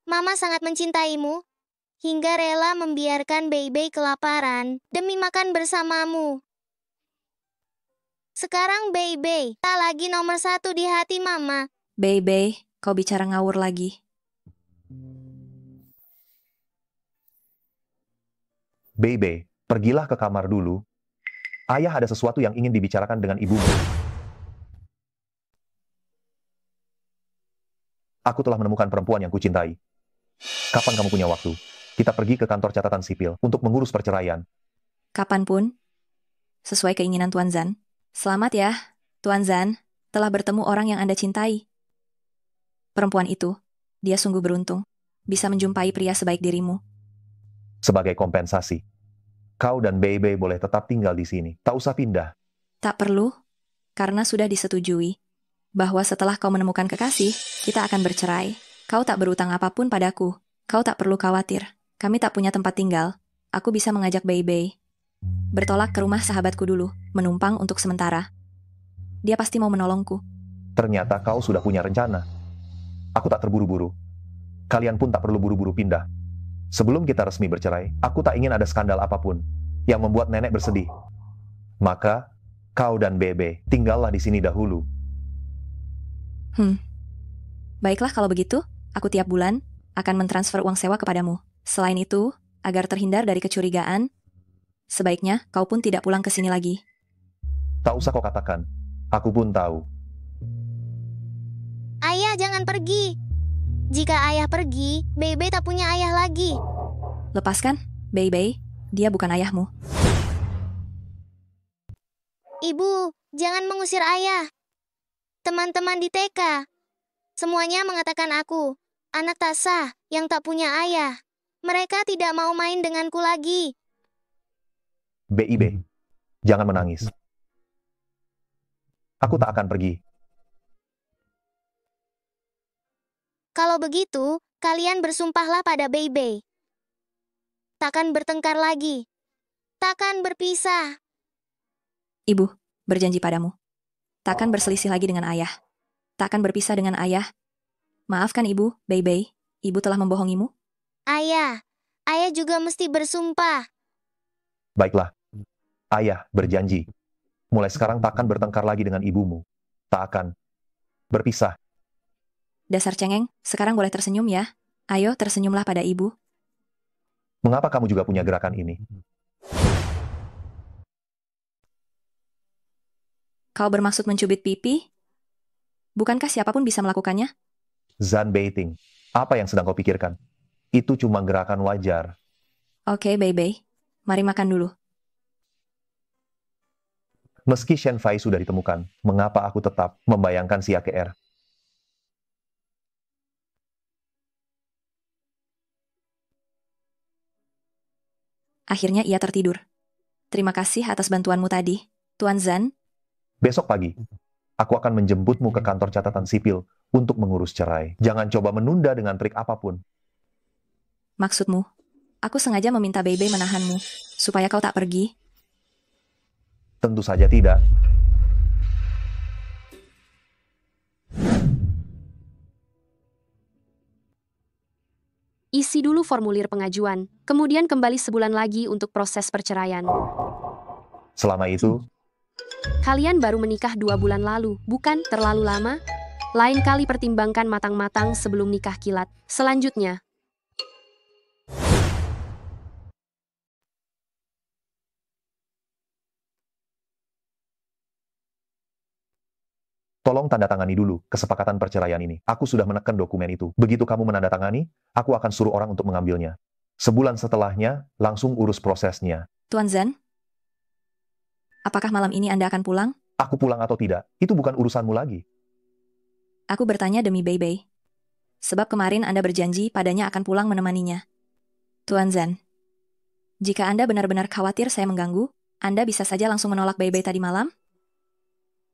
Mama sangat mencintaimu, hingga rela membiarkan Bebe kelaparan demi makan bersamamu. Sekarang Bebe tak lagi nomor 1 di hati Mama. Bebe, kau bicara ngawur lagi. Bebe, pergilah ke kamar dulu. Ayah ada sesuatu yang ingin dibicarakan dengan ibumu. Aku telah menemukan perempuan yang kucintai. Kapan kamu punya waktu? Kita pergi ke kantor catatan sipil untuk mengurus perceraian. Kapanpun, sesuai keinginan Tuan Zan. Selamat ya, Tuan Zan, telah bertemu orang yang Anda cintai. Perempuan itu, dia sungguh beruntung, bisa menjumpai pria sebaik dirimu. Sebagai kompensasi, kau dan Bebe boleh tetap tinggal di sini. Tak usah pindah. Tak perlu, karena sudah disetujui bahwa setelah kau menemukan kekasih, kita akan bercerai. Kau tak berutang apapun padaku. Kau tak perlu khawatir. Kami tak punya tempat tinggal. Aku bisa mengajak Bebe bertolak ke rumah sahabatku dulu, menumpang untuk sementara. Dia pasti mau menolongku. Ternyata kau sudah punya rencana. Aku tak terburu-buru. Kalian pun tak perlu buru-buru pindah. Sebelum kita resmi bercerai, aku tak ingin ada skandal apapun yang membuat nenek bersedih. Maka, kau dan Bebe tinggallah di sini dahulu. Baiklah kalau begitu, aku tiap bulan akan mentransfer uang sewa kepadamu. Selain itu, agar terhindar dari kecurigaan, sebaiknya kau pun tidak pulang ke sini lagi. Tak usah kau katakan. Aku pun tahu. Ayah jangan pergi. Jika ayah pergi, Bebe tak punya ayah lagi. Lepaskan, Bebe. Dia bukan ayahmu. Ibu, jangan mengusir ayah. Teman-teman di TK, semuanya mengatakan aku, anak tak sah, yang tak punya ayah. Mereka tidak mau main denganku lagi. BIB, jangan menangis. Aku tak akan pergi. Kalau begitu, kalian bersumpahlah pada Bebe. Takkan bertengkar lagi. Takkan berpisah. Ibu, berjanji padamu. Takkan berselisih lagi dengan ayah. Takkan berpisah dengan ayah. Maafkan ibu, Bebe. Ibu telah membohongimu. Ayah juga mesti bersumpah. Baiklah. Ayah berjanji. Mulai sekarang takkan bertengkar lagi dengan ibumu. Tak akan berpisah. Dasar cengeng, sekarang boleh tersenyum ya. Ayo tersenyumlah pada ibu. Mengapa kamu juga punya gerakan ini? Kau bermaksud mencubit pipi? Bukankah siapapun bisa melakukannya? Zan baiting. Apa yang sedang kau pikirkan? Itu cuma gerakan wajar. Oke, Bebe. Mari makan dulu. Meski Shen Fai sudah ditemukan, mengapa aku tetap membayangkan si AKR? Akhirnya ia tertidur. Terima kasih atas bantuanmu tadi, Tuan Zan. Besok pagi, aku akan menjemputmu ke kantor catatan sipil untuk mengurus cerai. Jangan coba menunda dengan trik apapun. Maksudmu, aku sengaja meminta Bebe menahanmu, supaya kau tak pergi? Tentu saja tidak. Isi dulu formulir pengajuan, kemudian kembali sebulan lagi untuk proses perceraian. Selama itu, Kalian baru menikah 2 bulan lalu, bukan terlalu lama? Lain kali pertimbangkan matang-matang sebelum nikah kilat. Selanjutnya, Tolong tanda tangani dulu kesepakatan perceraian ini. Aku sudah menekan dokumen itu. Begitu kamu menandatangani, aku akan suruh orang untuk mengambilnya. Sebulan setelahnya, langsung urus prosesnya. Tuan Zan, apakah malam ini Anda akan pulang? Aku pulang atau tidak, itu bukan urusanmu lagi. Aku bertanya demi Bei Bei. Sebab kemarin Anda berjanji padanya akan pulang menemaninya. Tuan Zan, jika Anda benar-benar khawatir saya mengganggu, Anda bisa saja langsung menolak Bei Bei tadi malam?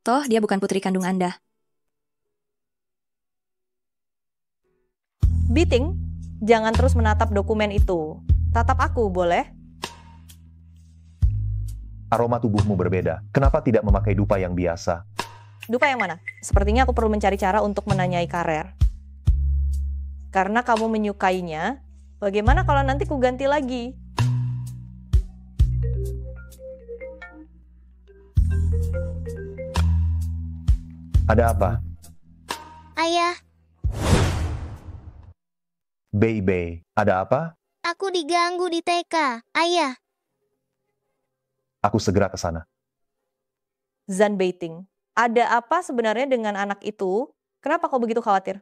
Toh, dia bukan putri kandung Anda. Biting, jangan terus menatap dokumen itu. Tatap aku, boleh? Aroma tubuhmu berbeda. Kenapa tidak memakai dupa yang biasa? Dupa yang mana? Sepertinya aku perlu mencari cara untuk menanyai Karer. Karena kamu menyukainya, bagaimana kalau nanti ku ganti lagi? Ada apa? Ayah, Bei Bei, ada apa? aku diganggu di TK. Ayah, Aku segera ke sana. Zan Beiting, ada apa sebenarnya dengan anak itu? Kenapa kau begitu khawatir?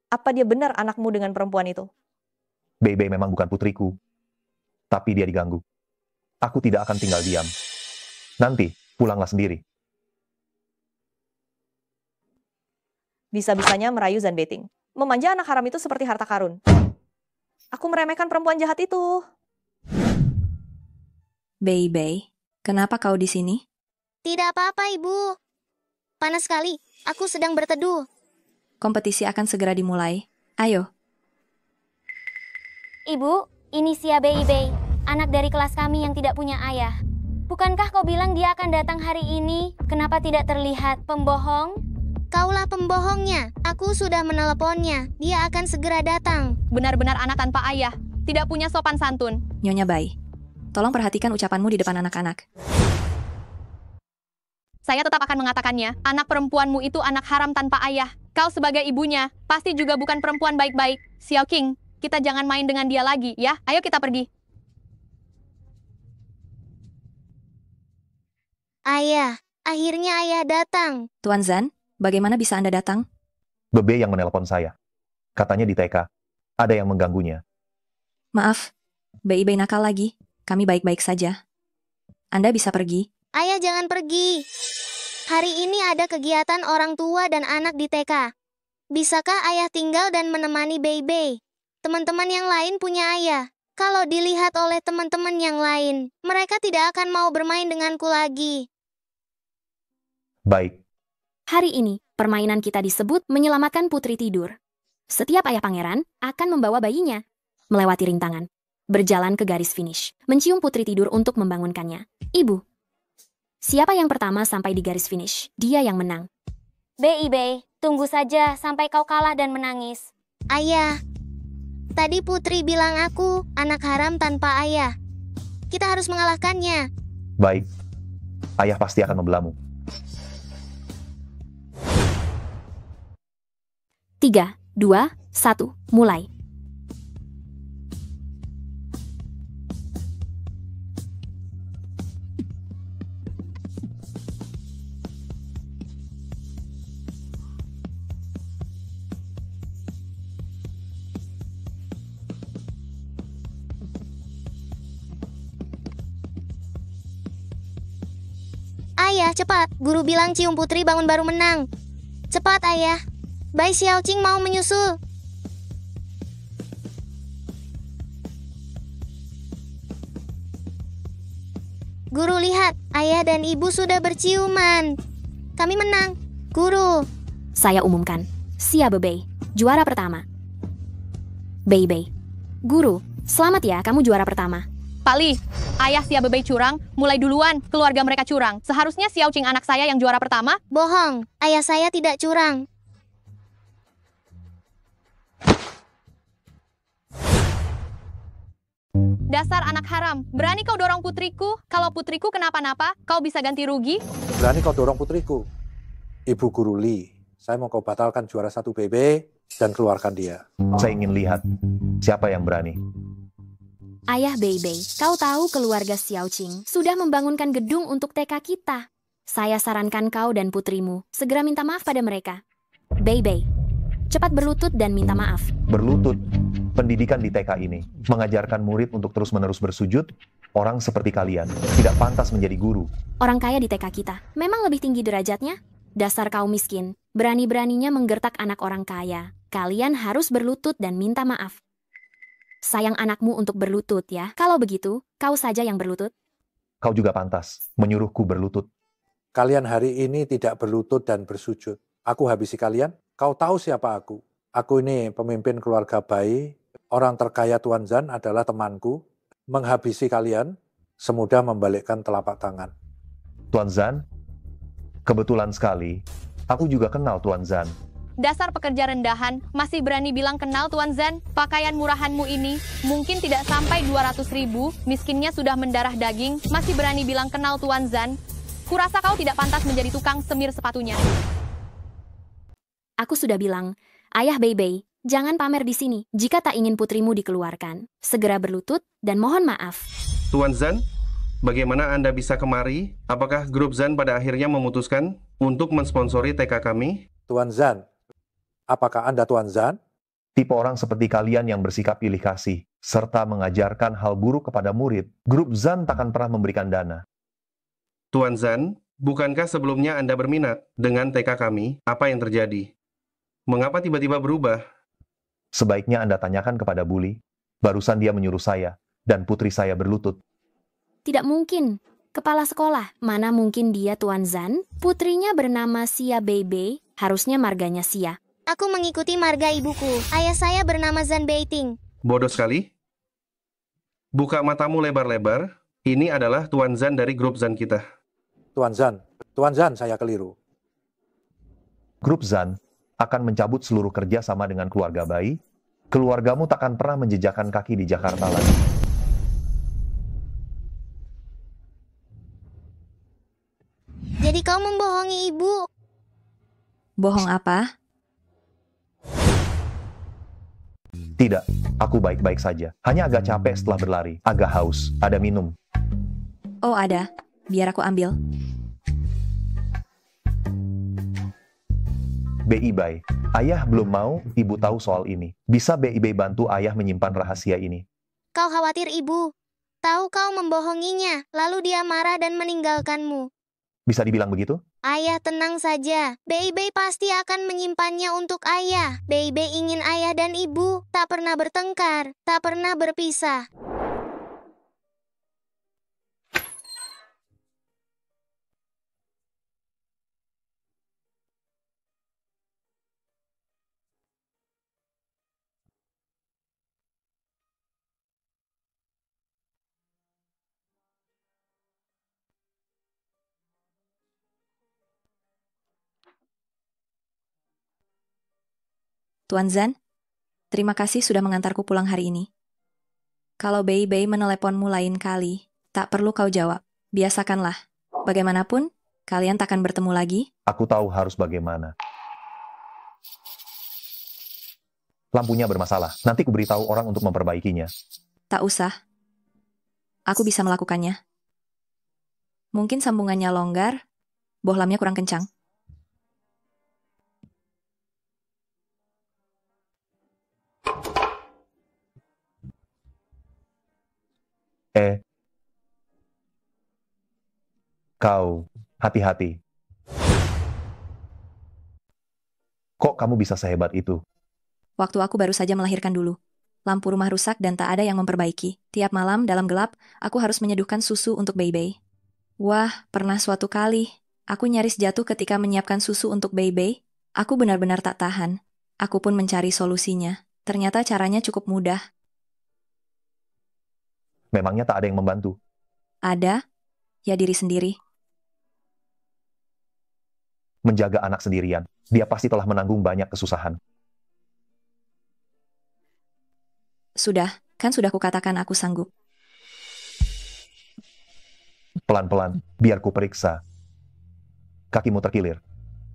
Apa dia benar anakmu dengan perempuan itu? Bei Bei memang bukan putriku. Tapi dia diganggu. Aku tidak akan tinggal diam. Nanti, pulanglah sendiri. Bisa-bisanya merayu Zan Beiting. Memanja anak haram itu seperti harta karun. Aku meremehkan perempuan jahat itu. Bei Bei, kenapa kau di sini? tidak apa-apa, Ibu. Panas sekali, aku sedang berteduh. Kompetisi akan segera dimulai. Ayo. Ibu, ini Sia Bei Bei, anak dari kelas kami yang tidak punya ayah. Bukankah kau bilang dia akan datang hari ini? Kenapa tidak terlihat? Pembohong? Kaulah pembohongnya. Aku sudah meneleponnya. Dia akan segera datang. Benar-benar anak tanpa ayah. Tidak punya sopan santun. Nyonya Bai, tolong perhatikan ucapanmu di depan anak-anak. Saya tetap akan mengatakannya. Anak perempuanmu itu anak haram tanpa ayah. Kau sebagai ibunya, pasti juga bukan perempuan baik-baik. Xiao Qing, kita jangan main dengan dia lagi, ya. Ayo kita pergi. Ayah, akhirnya ayah datang. Tuan Zan, bagaimana bisa Anda datang? Bebe yang menelpon saya. Katanya di TK. Ada yang mengganggunya. Maaf, Bei Bei nakal lagi. Kami baik-baik saja. Anda bisa pergi. Ayah jangan pergi. Hari ini ada kegiatan orang tua dan anak di TK. Bisakah ayah tinggal dan menemani Bei Bei? Teman-teman yang lain punya ayah. Kalau dilihat oleh teman-teman yang lain, mereka tidak akan mau bermain denganku lagi. Baik. Hari ini, permainan kita disebut menyelamatkan putri tidur. Setiap ayah pangeran akan membawa bayinya, melewati rintangan, berjalan ke garis finish, mencium putri tidur untuk membangunkannya. Ibu, siapa yang pertama sampai di garis finish, dia yang menang. Bei Bei, tunggu saja sampai kau kalah dan menangis. Ayah, tadi putri bilang aku anak haram tanpa ayah. Kita harus mengalahkannya. Baik. Ayah pasti akan membelamu. 3, 2, 1, mulai. Ayah, cepat. Guru bilang cium putri bangun baru menang. Cepat, ayah. Bai Xiao Qing mau menyusul. Guru lihat, ayah dan ibu sudah berciuman. Kami menang. Guru. Saya umumkan, Sia Bei, juara pertama. Bei Bei, guru, selamat ya kamu juara pertama. Pak Li, ayah Sia Bei curang, mulai duluan, keluarga mereka curang. Seharusnya Xiao Qing anak saya yang juara pertama. Bohong, ayah saya tidak curang. Dasar anak haram, berani kau dorong putriku? Kalau putriku kenapa-napa, kau bisa ganti rugi? Berani kau dorong putriku? Ibu Guru Li, saya mau kau batalkan juara 1 PB dan keluarkan dia. Saya ingin lihat siapa yang berani. Ayah Bei Bei, kau tahu keluarga Xiao Qing sudah membangunkan gedung untuk TK kita. Saya sarankan kau dan putrimu segera minta maaf pada mereka. Bei, cepat berlutut dan minta maaf. Berlutut. Pendidikan di TK ini mengajarkan murid untuk terus-menerus bersujud. Orang seperti kalian tidak pantas menjadi guru. Orang kaya di TK kita memang lebih tinggi derajatnya. Dasar kaum miskin, berani-beraninya menggertak anak orang kaya. Kalian harus berlutut dan minta maaf. Sayang anakmu untuk berlutut ya. Kalau begitu, kau saja yang berlutut. Kau juga pantas menyuruhku berlutut. Kalian hari ini tidak berlutut dan bersujud. Aku habisi kalian. Kau tahu siapa aku? Aku ini pemimpin keluarga bayi. Orang terkaya Tuan Zan adalah temanku. Menghabisi kalian semudah membalikkan telapak tangan. Tuan Zan, kebetulan sekali, aku juga kenal Tuan Zan. Dasar pekerja rendahan, masih berani bilang kenal Tuan Zan? Pakaian murahanmu ini mungkin tidak sampai 200.000, miskinnya sudah mendarah daging, masih berani bilang kenal Tuan Zan? Kurasa kau tidak pantas menjadi tukang semir sepatunya. Aku sudah bilang, ayah Bei, jangan pamer di sini. Jika tak ingin putrimu dikeluarkan, segera berlutut dan mohon maaf. Tuan Zan, bagaimana Anda bisa kemari? Apakah grup Zan pada akhirnya memutuskan untuk mensponsori TK kami? Tuan Zan, apakah Anda Tuan Zan? Tipe orang seperti kalian yang bersikap pilih kasih, serta mengajarkan hal buruk kepada murid, grup Zan takkan pernah memberikan dana. Tuan Zan, bukankah sebelumnya Anda berminat dengan TK kami? Apa yang terjadi? Mengapa tiba-tiba berubah? Sebaiknya Anda tanyakan kepada Bully. Barusan dia menyuruh saya dan putri saya berlutut. Tidak mungkin. Kepala sekolah, mana mungkin dia Tuan Zan? Putrinya bernama Sia Bei, harusnya marganya Sia. Aku mengikuti marga ibuku. Ayah saya bernama Zan Beiting. Bodoh sekali. Buka matamu lebar-lebar. Ini adalah Tuan Zan dari grup Zan kita. Tuan Zan, saya keliru. Grup Zan akan mencabut seluruh kerja sama dengan keluarga bayi. Keluargamu takkan pernah menjejakkan kaki di Jakarta lagi. Jadi kau membohongi ibu? Bohong apa? Tidak, aku baik-baik saja. Hanya agak capek setelah berlari, agak haus, ada minum. Oh ada, biar aku ambil. Bei, ayah belum mau ibu tahu soal ini. Bisa Bei bantu ayah menyimpan rahasia ini? Kau khawatir ibu. Tahu kau membohonginya, lalu dia marah dan meninggalkanmu. Bisa dibilang begitu? Ayah tenang saja. Bei pasti akan menyimpannya untuk ayah. Bei ingin ayah dan ibu tak pernah bertengkar, tak pernah berpisah. Tuan Zan, terima kasih sudah mengantarku pulang hari ini. Kalau Bei meneleponmu lain kali, tak perlu kau jawab. Biasakanlah. Bagaimanapun, kalian takkan bertemu lagi. Aku tahu harus bagaimana. Lampunya bermasalah. Nanti kuberitahu orang untuk memperbaikinya. Tak usah. Aku bisa melakukannya. Mungkin sambungannya longgar, bohlamnya kurang kencang. Kau, hati-hati. Kok kamu bisa sehebat itu? Waktu aku baru saja melahirkan dulu. Lampu rumah rusak dan tak ada yang memperbaiki. Tiap malam dalam gelap, aku harus menyeduhkan susu untuk Bei. Wah, pernah suatu kali, aku nyaris jatuh ketika menyiapkan susu untuk Bei. Aku benar-benar tak tahan. Aku pun mencari solusinya. Ternyata caranya cukup mudah. Memangnya tak ada yang membantu? Ada, ya diri sendiri. Menjaga anak sendirian, dia pasti telah menanggung banyak kesusahan. Sudah, kan sudah kukatakan aku sanggup. Pelan-pelan, biar ku periksa. Kakimu terkilir.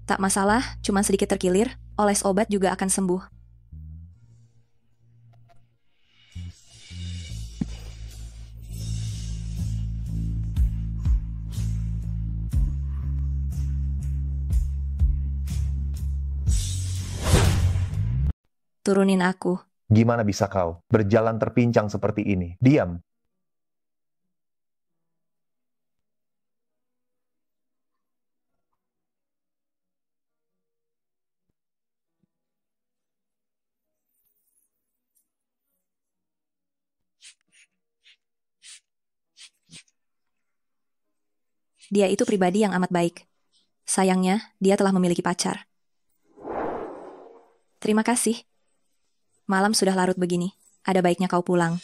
Tak masalah, cuma sedikit terkilir, oles obat juga akan sembuh. Turunin aku. Gimana bisa kau berjalan terpincang seperti ini? Diam. Dia itu pribadi yang amat baik. Sayangnya, dia telah memiliki pacar. Terima kasih. Malam sudah larut begini. Ada baiknya kau pulang.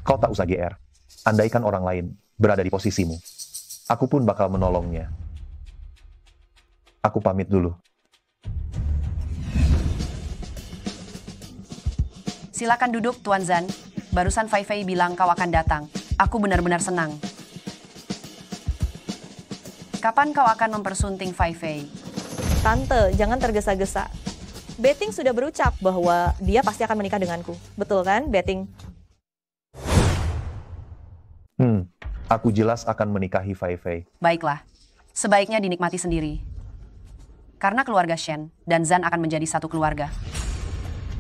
Kau tak usah GR. Andaikan orang lain berada di posisimu, aku pun bakal menolongnya. Aku pamit dulu. Silakan duduk, Tuan Zan. Barusan Fei Fei bilang kau akan datang. Aku benar-benar senang. Kapan kau akan mempersunting Fei Fei? Tante, jangan tergesa-gesa. Betting sudah berucap bahwa dia pasti akan menikah denganku. Betul kan, Betting? Aku jelas akan menikahi Fei Fei. Baiklah, sebaiknya dinikmati sendiri. Karena keluarga Shen dan Zan akan menjadi satu keluarga.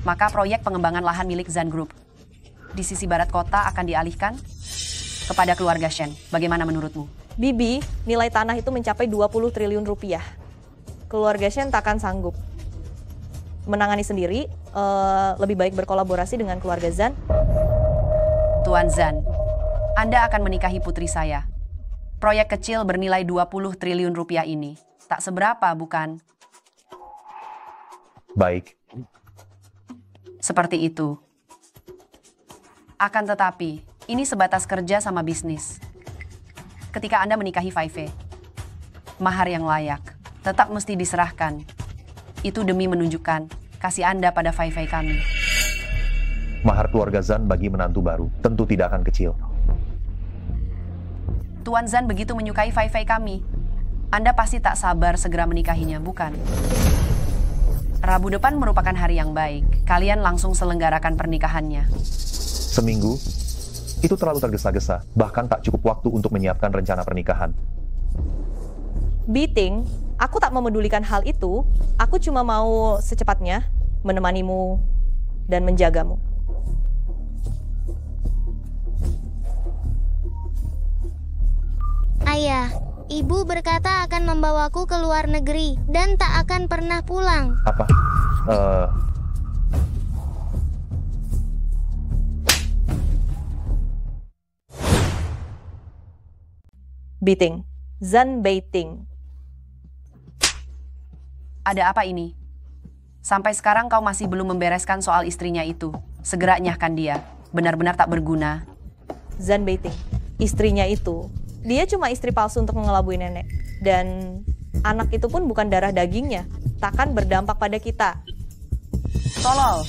Maka proyek pengembangan lahan milik Zan Group di sisi barat kota akan dialihkan kepada keluarga Shen. Bagaimana menurutmu? Bibi, nilai tanah itu mencapai 20 triliun rupiah. Keluarga Shen tak akan sanggup menangani sendiri, lebih baik berkolaborasi dengan keluarga Zan. Tuan Zan, Anda akan menikahi putri saya. Proyek kecil bernilai 20 triliun rupiah ini. Tak seberapa, bukan? Baik. Seperti itu. Akan tetapi, ini sebatas kerja sama bisnis. Ketika Anda menikahi Fei Fei, mahar yang layak tetap mesti diserahkan. Itu demi menunjukkan kasih Anda pada Fei Fei kami. Mahar keluarga Zan bagi menantu baru tentu tidak akan kecil. Tuan Zan begitu menyukai Fei Fei kami. Anda pasti tak sabar segera menikahinya, bukan? Rabu depan merupakan hari yang baik. Kalian langsung selenggarakan pernikahannya. Seminggu? Itu terlalu tergesa-gesa, bahkan tak cukup waktu untuk menyiapkan rencana pernikahan. Beating, aku tak memedulikan hal itu. Aku cuma mau secepatnya menemanimu dan menjagamu. Ayah, ibu berkata akan membawaku ke luar negeri dan tak akan pernah pulang. Apa? Beating, Zan Beiting. Ada apa ini? Sampai sekarang kau masih belum membereskan soal istrinya itu. Segera nyahkan dia. Benar-benar tak berguna. Zan Beiting, istrinya itu, dia cuma istri palsu untuk mengelabui nenek. Dan anak itu pun bukan darah dagingnya. Takkan berdampak pada kita. Tolol.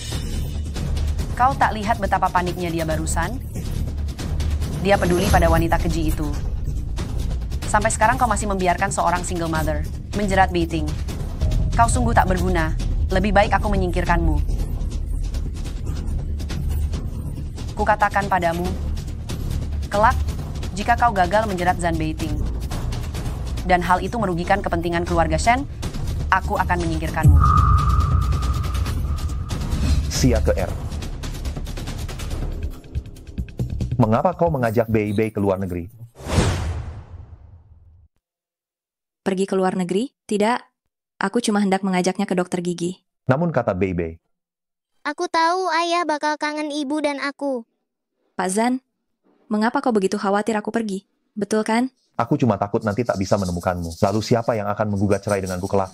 Kau tak lihat betapa paniknya dia barusan? Dia peduli pada wanita keji itu. Sampai sekarang kau masih membiarkan seorang single mother menjerat Beiting. Kau sungguh tak berguna. Lebih baik aku menyingkirkanmu. Kukatakan padamu, kelak, jika kau gagal menjerat Zan Beiting, dan hal itu merugikan kepentingan keluarga Shen, aku akan menyingkirkanmu. Sia ke R. Mengapa kau mengajak Bei Bei ke luar negeri? Pergi ke luar negeri? Tidak. Aku cuma hendak mengajaknya ke dokter gigi. Namun kata Bei Bei. Aku tahu ayah bakal kangen ibu dan aku. Pak Zan, mengapa kau begitu khawatir aku pergi? Betul kan? Aku cuma takut nanti tak bisa menemukanmu. Lalu siapa yang akan menggugat cerai denganku kelak?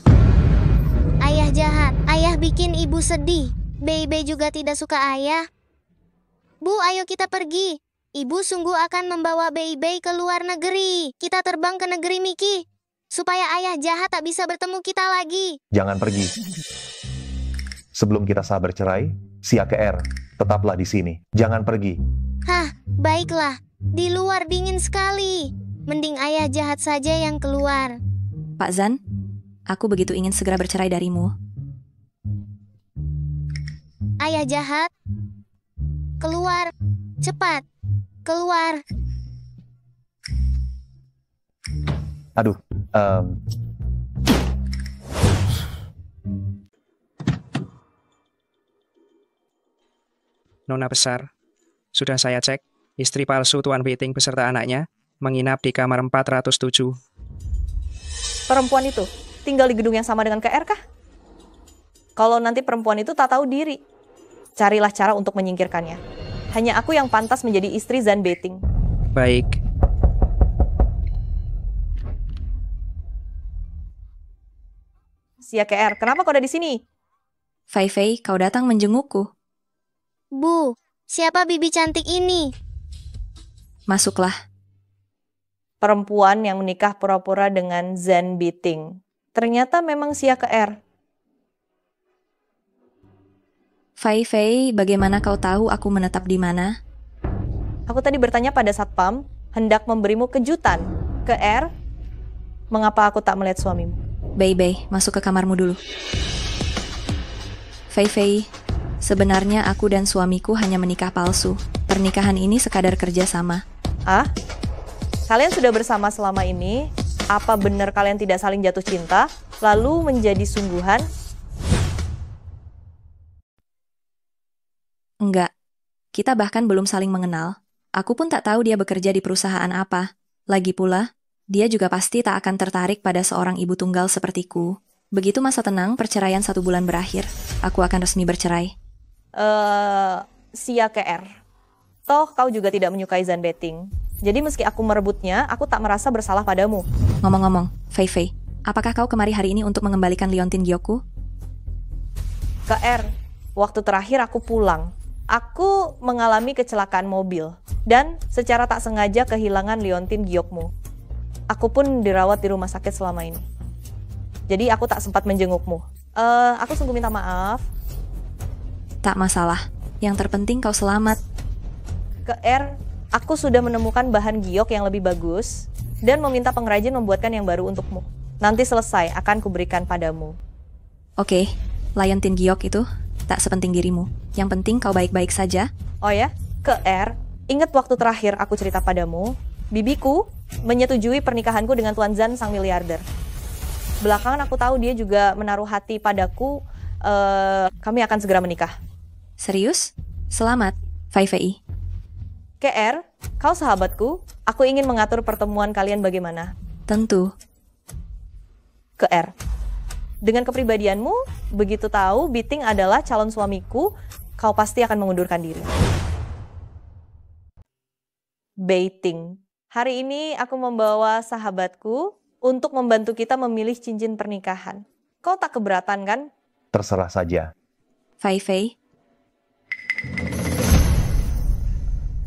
Ayah jahat. Ayah bikin ibu sedih. Bei Bei juga tidak suka ayah. Bu, ayo kita pergi. Ibu sungguh akan membawa Bei Bei ke luar negeri. Kita terbang ke negeri Miki. Supaya ayah jahat tak bisa bertemu kita lagi. Jangan pergi. Sebelum kita sah bercerai, Sia ke R, tetaplah di sini. Jangan pergi. Hah, baiklah. Di luar dingin sekali. Mending ayah jahat saja yang keluar. Pak Zan, aku begitu ingin segera bercerai darimu. Ayah jahat. Keluar. Cepat. Keluar. Aduh, Nona besar. Sudah saya cek, istri palsu Tuan Beting beserta anaknya menginap di kamar 407. Perempuan itu tinggal di gedung yang sama dengan KR kah? Kalau nanti perempuan itu tak tahu diri, carilah cara untuk menyingkirkannya. Hanya aku yang pantas menjadi istri Zan Beting. Baik. Sia KR, kenapa kau ada di sini? Fei Fei, kau datang menjengukku. Bu, siapa bibi cantik ini? Masuklah. Perempuan yang menikah pura-pura dengan Zan Beting. Ternyata memang Sia KR. Fei Fei, bagaimana kau tahu aku menetap di mana? Aku tadi bertanya pada satpam, hendak memberimu kejutan. KR, mengapa aku tak melihat suamimu? Bei, masuk ke kamarmu dulu. Fei Fei, sebenarnya aku dan suamiku hanya menikah palsu. Pernikahan ini sekadar kerjasama. Ah? Kalian sudah bersama selama ini? Apa benar kalian tidak saling jatuh cinta, lalu menjadi sungguhan? Enggak. Kita bahkan belum saling mengenal. Aku pun tak tahu dia bekerja di perusahaan apa. Lagi pula, dia juga pasti tak akan tertarik pada seorang ibu tunggal sepertiku. Begitu masa tenang perceraian 1 bulan berakhir, aku akan resmi bercerai. Sia KR. Toh kau juga tidak menyukai Zan Beting. Jadi meski aku merebutnya, aku tak merasa bersalah padamu. Ngomong-ngomong, Fei Fei, apakah kau kemari hari ini untuk mengembalikan Liontin Gyokku? KR, waktu terakhir aku pulang. Aku mengalami kecelakaan mobil. Dan secara tak sengaja kehilangan Liontin Gyokmu. Aku pun dirawat di rumah sakit selama ini. Jadi aku tak sempat menjengukmu. Aku sungguh minta maaf. Tak masalah. Yang terpenting kau selamat. KR, aku sudah menemukan bahan giok yang lebih bagus dan meminta pengrajin membuatkan yang baru untukmu. Nanti selesai akan kuberikan padamu. Oke, Liontin Giok itu tak sepenting dirimu. Yang penting kau baik-baik saja. Oh ya, KR, ingat waktu terakhir aku cerita padamu, bibiku menyetujui pernikahanku dengan Tuan Zan sang miliarder. Belakangan aku tahu dia juga menaruh hati padaku. Kami akan segera menikah. Serius? Selamat, Fei Fei. KR, kau sahabatku. Aku ingin mengatur pertemuan kalian bagaimana? Tentu. KR, dengan kepribadianmu, begitu tahu Beting adalah calon suamiku, kau pasti akan mengundurkan diri. Beting, hari ini aku membawa sahabatku untuk membantu kita memilih cincin pernikahan. Kau tak keberatan kan? Terserah saja. Fei Fei.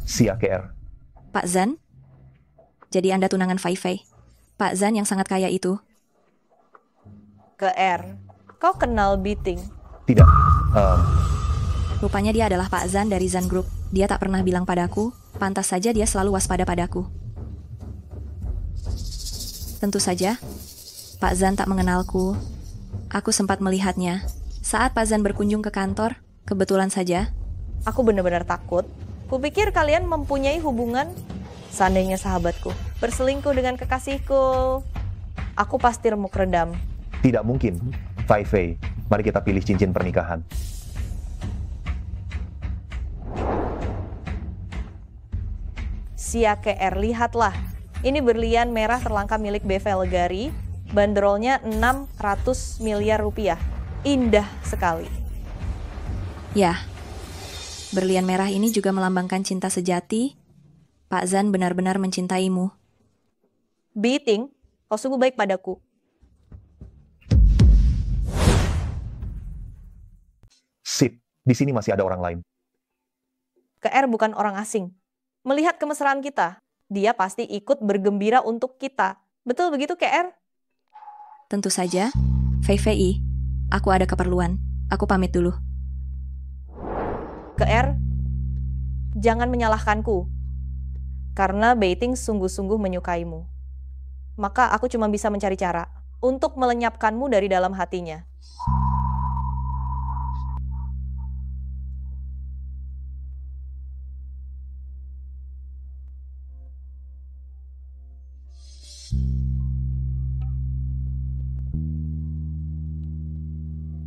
Sia KR. Pak Zan? Jadi Anda tunangan Fei Fei. Pak Zan yang sangat kaya itu. KR, kau kenal Beting? Tidak. Rupanya dia adalah Pak Zan dari Zan Group. Dia tak pernah bilang padaku, pantas saja dia selalu waspada padaku. Tentu saja, Pak Zan tak mengenalku. Aku sempat melihatnya. Saat Pak Zan berkunjung ke kantor, kebetulan saja. Aku benar-benar takut. Kupikir kalian mempunyai hubungan. Seandainya sahabatku berselingkuh dengan kekasihku, aku pasti remuk redam. Tidak mungkin. Fei Fei, mari kita pilih cincin pernikahan. Sia KR, lihatlah. Ini berlian merah terlangka milik BV Legari. Bandrolnya 600 miliar rupiah. Indah sekali. Ya, berlian merah ini juga melambangkan cinta sejati. Pak Zan benar-benar mencintaimu. Beting, kau sungguh baik padaku. Sip, di sini masih ada orang lain. KR bukan orang asing. Melihat kemesraan kita, dia pasti ikut bergembira untuk kita. Betul begitu, KR? Tentu saja. Fei Fei, aku ada keperluan. Aku pamit dulu. KR, jangan menyalahkanku. Karena Beting sungguh-sungguh menyukaimu. Maka aku cuma bisa mencari cara untuk melenyapkanmu dari dalam hatinya.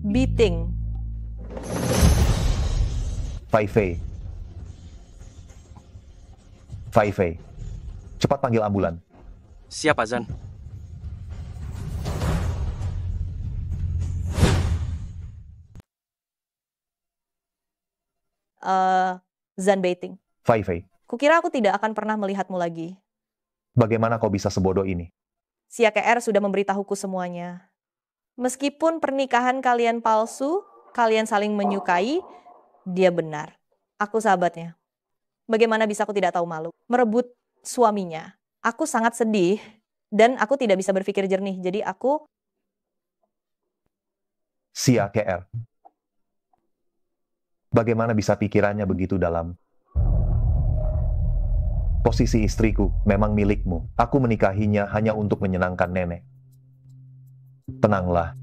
Beting. Fei Fei, Fei Fei, cepat panggil ambulan. Siap, Azan. Zan Beiting. Fei Fei, Kukira aku tidak akan pernah melihatmu lagi. bagaimana kau bisa sebodoh ini? Siake R sudah memberitahuku semuanya. Meskipun pernikahan kalian palsu, kalian saling menyukai, dia benar. Aku sahabatnya. Bagaimana bisa aku tidak tahu malu? Merebut suaminya. Aku sangat sedih dan aku tidak bisa berpikir jernih. Jadi aku... Siake R. Bagaimana bisa pikirannya begitu dalam? Posisi istriku memang milikmu. Aku menikahinya hanya untuk menyenangkan nenek. Tenanglah.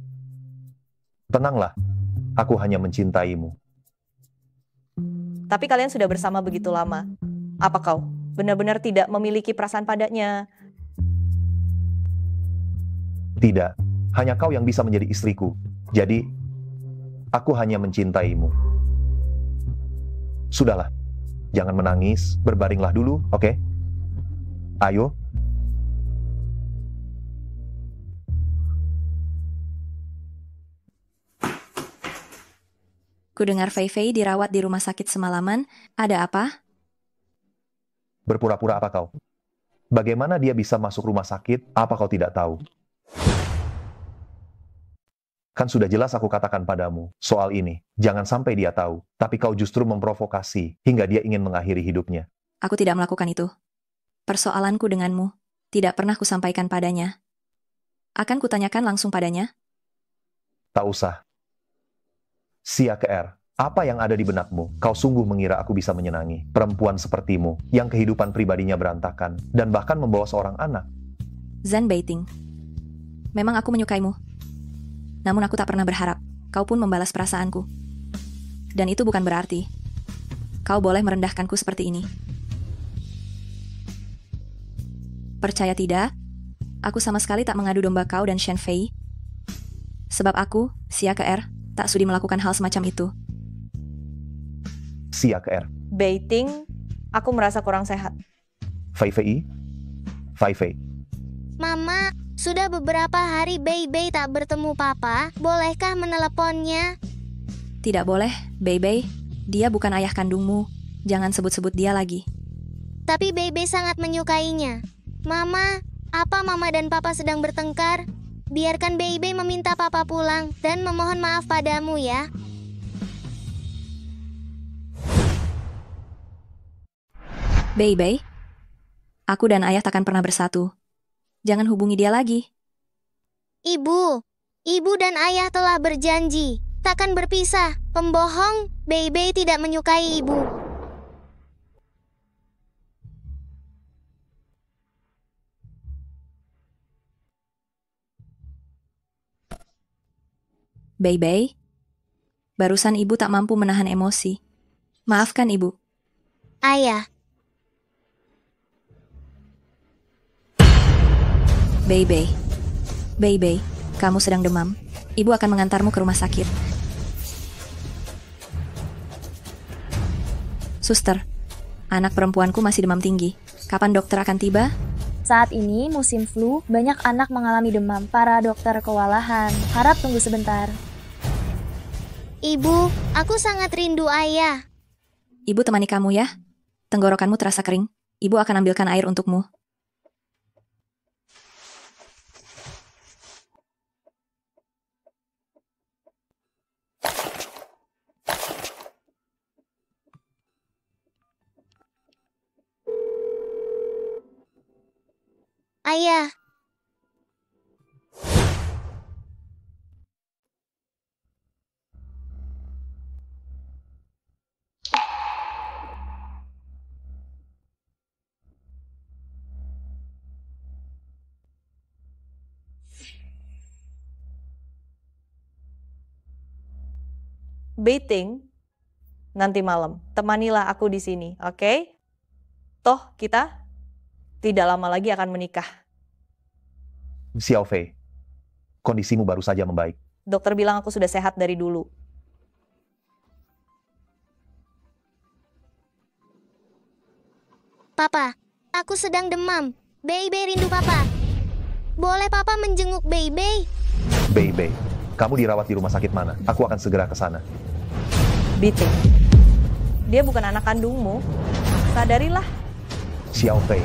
Tenanglah. Aku hanya mencintaimu. Tapi kalian sudah bersama begitu lama. Apa kau benar-benar tidak memiliki perasaan padanya? Tidak. Hanya kau yang bisa menjadi istriku. Jadi, aku hanya mencintaimu. Sudahlah. Jangan menangis. Berbaringlah dulu, oke? Ayo. Kudengar Fei Fei dirawat di rumah sakit semalaman. Ada apa? Berpura-pura apa kau? Bagaimana dia bisa masuk rumah sakit? Apa kau tidak tahu? Kan sudah jelas aku katakan padamu soal ini. Jangan sampai dia tahu. Tapi kau justru memprovokasi hingga dia ingin mengakhiri hidupnya. Aku tidak melakukan itu. Persoalanku denganmu tidak pernah kusampaikan padanya. Akan kutanyakan langsung padanya. Tak usah. Siake R, apa yang ada di benakmu? Kau sungguh mengira aku bisa menyenangi perempuan sepertimu yang kehidupan pribadinya berantakan dan bahkan membawa seorang anak? Zan Beiting. Memang aku menyukaimu. Namun aku tak pernah berharap kau pun membalas perasaanku. Dan itu bukan berarti kau boleh merendahkanku seperti ini. Percaya tidak, aku sama sekali tak mengadu domba kau dan Shen Fei. Sebab aku, Siake R, tak sudi melakukan hal semacam itu. Siake R. Beiting, aku merasa kurang sehat. Fei Fei? Fei Fei. Mama, sudah beberapa hari Bei tak bertemu Papa. Bolehkah meneleponnya? Tidak boleh, Bei. Dia bukan ayah kandungmu. Jangan sebut-sebut dia lagi. Tapi Bei sangat menyukainya. Mama, apa Mama dan Papa sedang bertengkar? Biarkan Bei meminta Papa pulang dan memohon maaf padamu ya. Bei, aku dan ayah takkan pernah bersatu. Jangan hubungi dia lagi. Ibu dan ayah telah berjanji takkan berpisah. Pembohong, Bei tidak menyukai ibu. Bei, barusan ibu tak mampu menahan emosi. Maafkan ibu. Ayah. Bei, kamu sedang demam. Ibu akan mengantarmu ke rumah sakit. Suster, anak perempuanku masih demam tinggi. Kapan dokter akan tiba? Saat ini musim flu, banyak anak mengalami demam. Para dokter kewalahan. Harap tunggu sebentar. Ibu, aku sangat rindu ayah. Ibu temani kamu ya. Tenggorokanmu terasa kering. Ibu akan ambilkan air untukmu. Ayah. Beiting, nanti malam temanilah aku di sini, oke? Toh kita tidak lama lagi akan menikah. Xiao Fei, kondisimu baru saja membaik. Dokter bilang aku sudah sehat dari dulu. Papa, Aku sedang demam. Baby rindu papa. Boleh papa menjenguk Baby? Baby, kamu dirawat di rumah sakit mana? Aku akan segera ke sana. Biting. Dia bukan anak kandungmu. Sadarilah. Xiao Fei,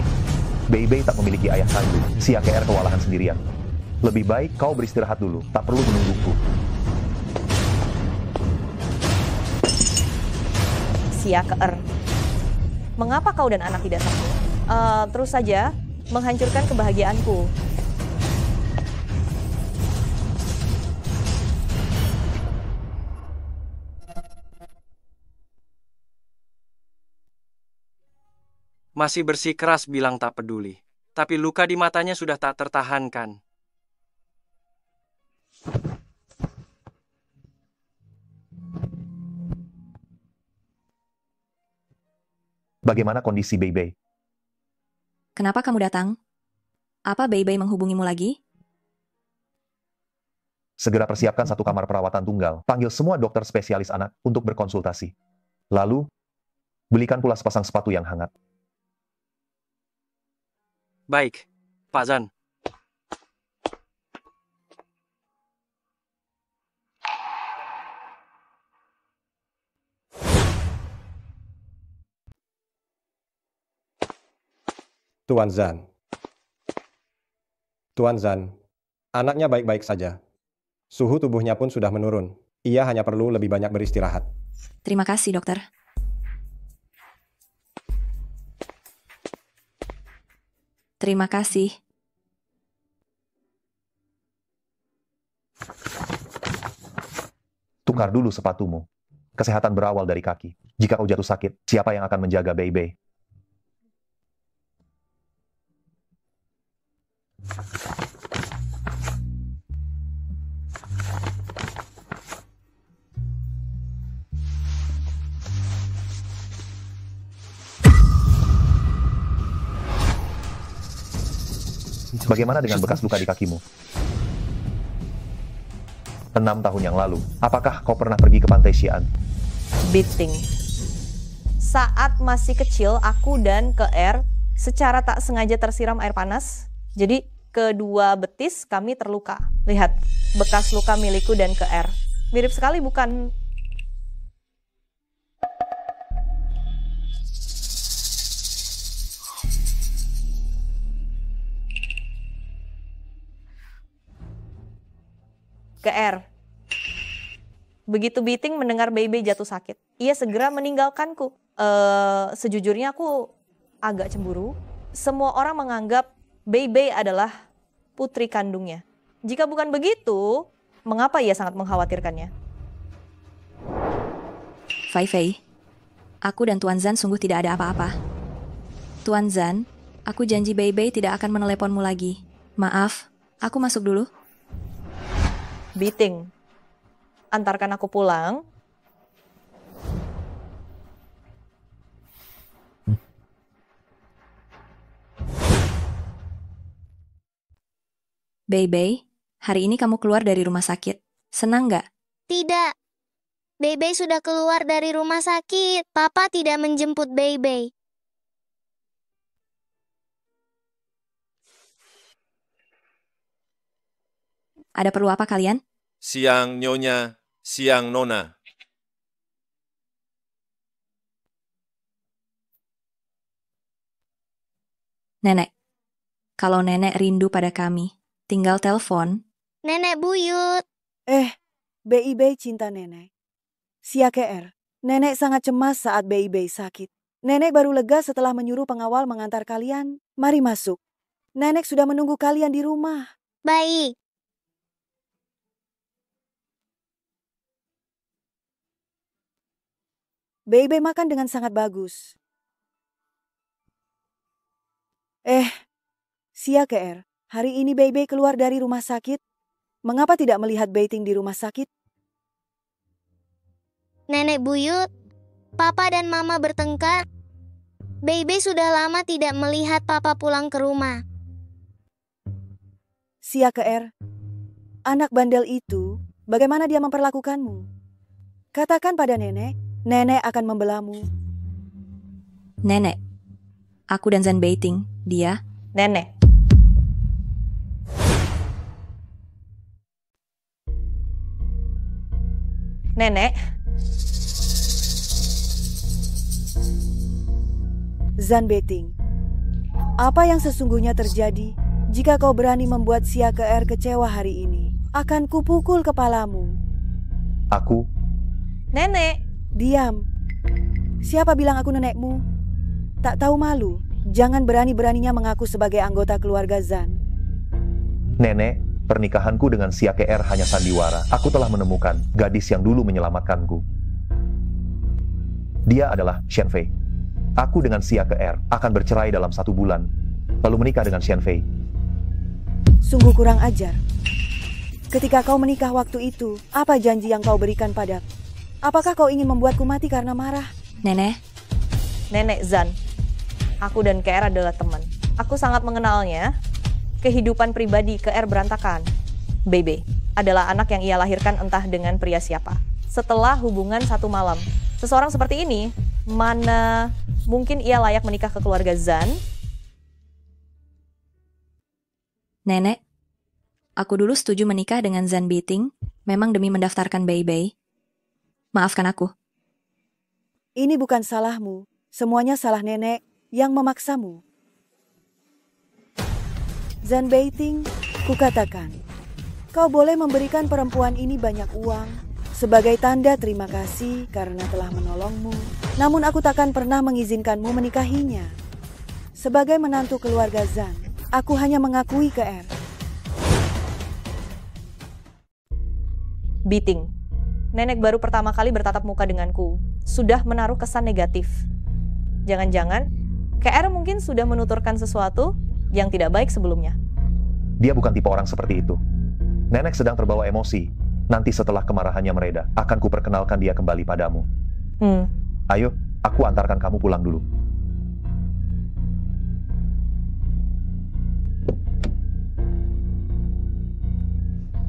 Baby tak memiliki ayah kandung. Si AKR kewalahan sendirian. Lebih baik kau beristirahat dulu, tak perlu menungguku. Si AKR. Mengapa kau dan anak tidak satu? Terus saja menghancurkan kebahagiaanku. Masih bersikeras bilang tak peduli. Tapi luka di matanya sudah tak tertahankan. Bagaimana kondisi Baby? Kenapa kamu datang? Apa Baby menghubungimu lagi? Segera persiapkan satu kamar perawatan tunggal. Panggil semua dokter spesialis anak untuk berkonsultasi. Lalu, belikan pula sepasang sepatu yang hangat. Baik, Pak Zan. Tuan Zan. Tuan Zan, anaknya baik-baik saja. Suhu tubuhnya pun sudah menurun. Ia hanya perlu lebih banyak beristirahat. Terima kasih, dokter. Terima kasih. Tukar dulu sepatumu. Kesehatan berawal dari kaki. Jika kau jatuh sakit, siapa yang akan menjaga Baby? Bagaimana dengan bekas luka di kakimu? 6 tahun yang lalu, apakah kau pernah pergi ke pantai Xi'an? Biting. Saat masih kecil, aku dan KR secara tak sengaja tersiram air panas. Jadi kedua betis kami terluka. Lihat, bekas luka milikku dan KR. Mirip sekali bukan? KR. Begitu Biting mendengar Baby jatuh sakit, ia segera meninggalkanku. Sejujurnya aku agak cemburu. Semua orang menganggap Baby adalah putri kandungnya. Jika bukan begitu, mengapa ia sangat mengkhawatirkannya? Fei Fei, aku dan Tuan Zan sungguh tidak ada apa-apa. Tuan Zan, aku janji Baby tidak akan meneleponmu lagi. Maaf, aku masuk dulu. Biting, antarkan aku pulang. Baby, hari ini kamu keluar dari rumah sakit. Senang nggak? Tidak. Baby sudah keluar dari rumah sakit. Papa tidak menjemput Baby. Ada perlu apa kalian? Siang Nyonya, siang Nona. Nenek, kalau nenek rindu pada kami, tinggal telepon. Nenek buyut. Baby cinta nenek. Si AKR, nenek sangat cemas saat Baby sakit. Nenek baru lega setelah menyuruh pengawal mengantar kalian. Mari masuk. Nenek sudah menunggu kalian di rumah. Baik. Baby makan dengan sangat bagus. Si AKR, hari ini Baby keluar dari rumah sakit. Mengapa tidak melihat Biting di rumah sakit? Nenek buyut, Papa dan Mama bertengkar. Baby sudah lama tidak melihat Papa pulang ke rumah. Si AKR, anak bandel itu, bagaimana dia memperlakukanmu? Katakan pada nenek, nenek akan membelamu. Nenek, Aku dan Zan Beiting, dia. Nenek. Nenek. Zan Beiting, apa yang sesungguhnya terjadi jika kau berani membuat Xia Ke kecewa hari ini? Akan kupukul kepalamu. Aku? Nenek. Diam. Siapa bilang aku nenekmu? Tak tahu malu? Jangan berani-beraninya mengaku sebagai anggota keluarga Zan. Nenek, pernikahanku dengan Xia Ke hanya sandiwara. Aku telah menemukan gadis yang dulu menyelamatkanku. Dia adalah Shen Fei. Aku dengan Xia Ke akan bercerai dalam 1 bulan, lalu menikah dengan Shen Fei. Sungguh kurang ajar. Ketika kau menikah waktu itu, apa janji yang kau berikan padaku? Apakah kau ingin membuatku mati karena marah? Nenek. Nenek Zan. Aku dan Ke adalah teman. Aku sangat mengenalnya. Kehidupan pribadi Ke berantakan. Bebe adalah anak yang ia lahirkan entah dengan pria siapa. Setelah hubungan 1 malam, seseorang seperti ini, mana mungkin ia layak menikah ke keluarga Zan? Nenek, aku dulu setuju menikah dengan Zan Beiting, memang demi mendaftarkan Bei. Maafkan aku. Ini bukan salahmu. Semuanya salah nenek yang memaksamu. Zan Beiting, kukatakan, kau boleh memberikan perempuan ini banyak uang sebagai tanda terima kasih karena telah menolongmu. Namun aku takkan pernah mengizinkanmu menikahinya. Sebagai menantu keluarga Zan, aku hanya mengakui Ke. Beiting. Nenek baru pertama kali bertatap muka denganku, sudah menaruh kesan negatif. Jangan-jangan, Ke mungkin sudah menuturkan sesuatu yang tidak baik sebelumnya. Dia bukan tipe orang seperti itu. Nenek sedang terbawa emosi. Nanti setelah kemarahannya mereda, akan kuperkenalkan dia kembali padamu. Ayo, aku antarkan kamu pulang dulu.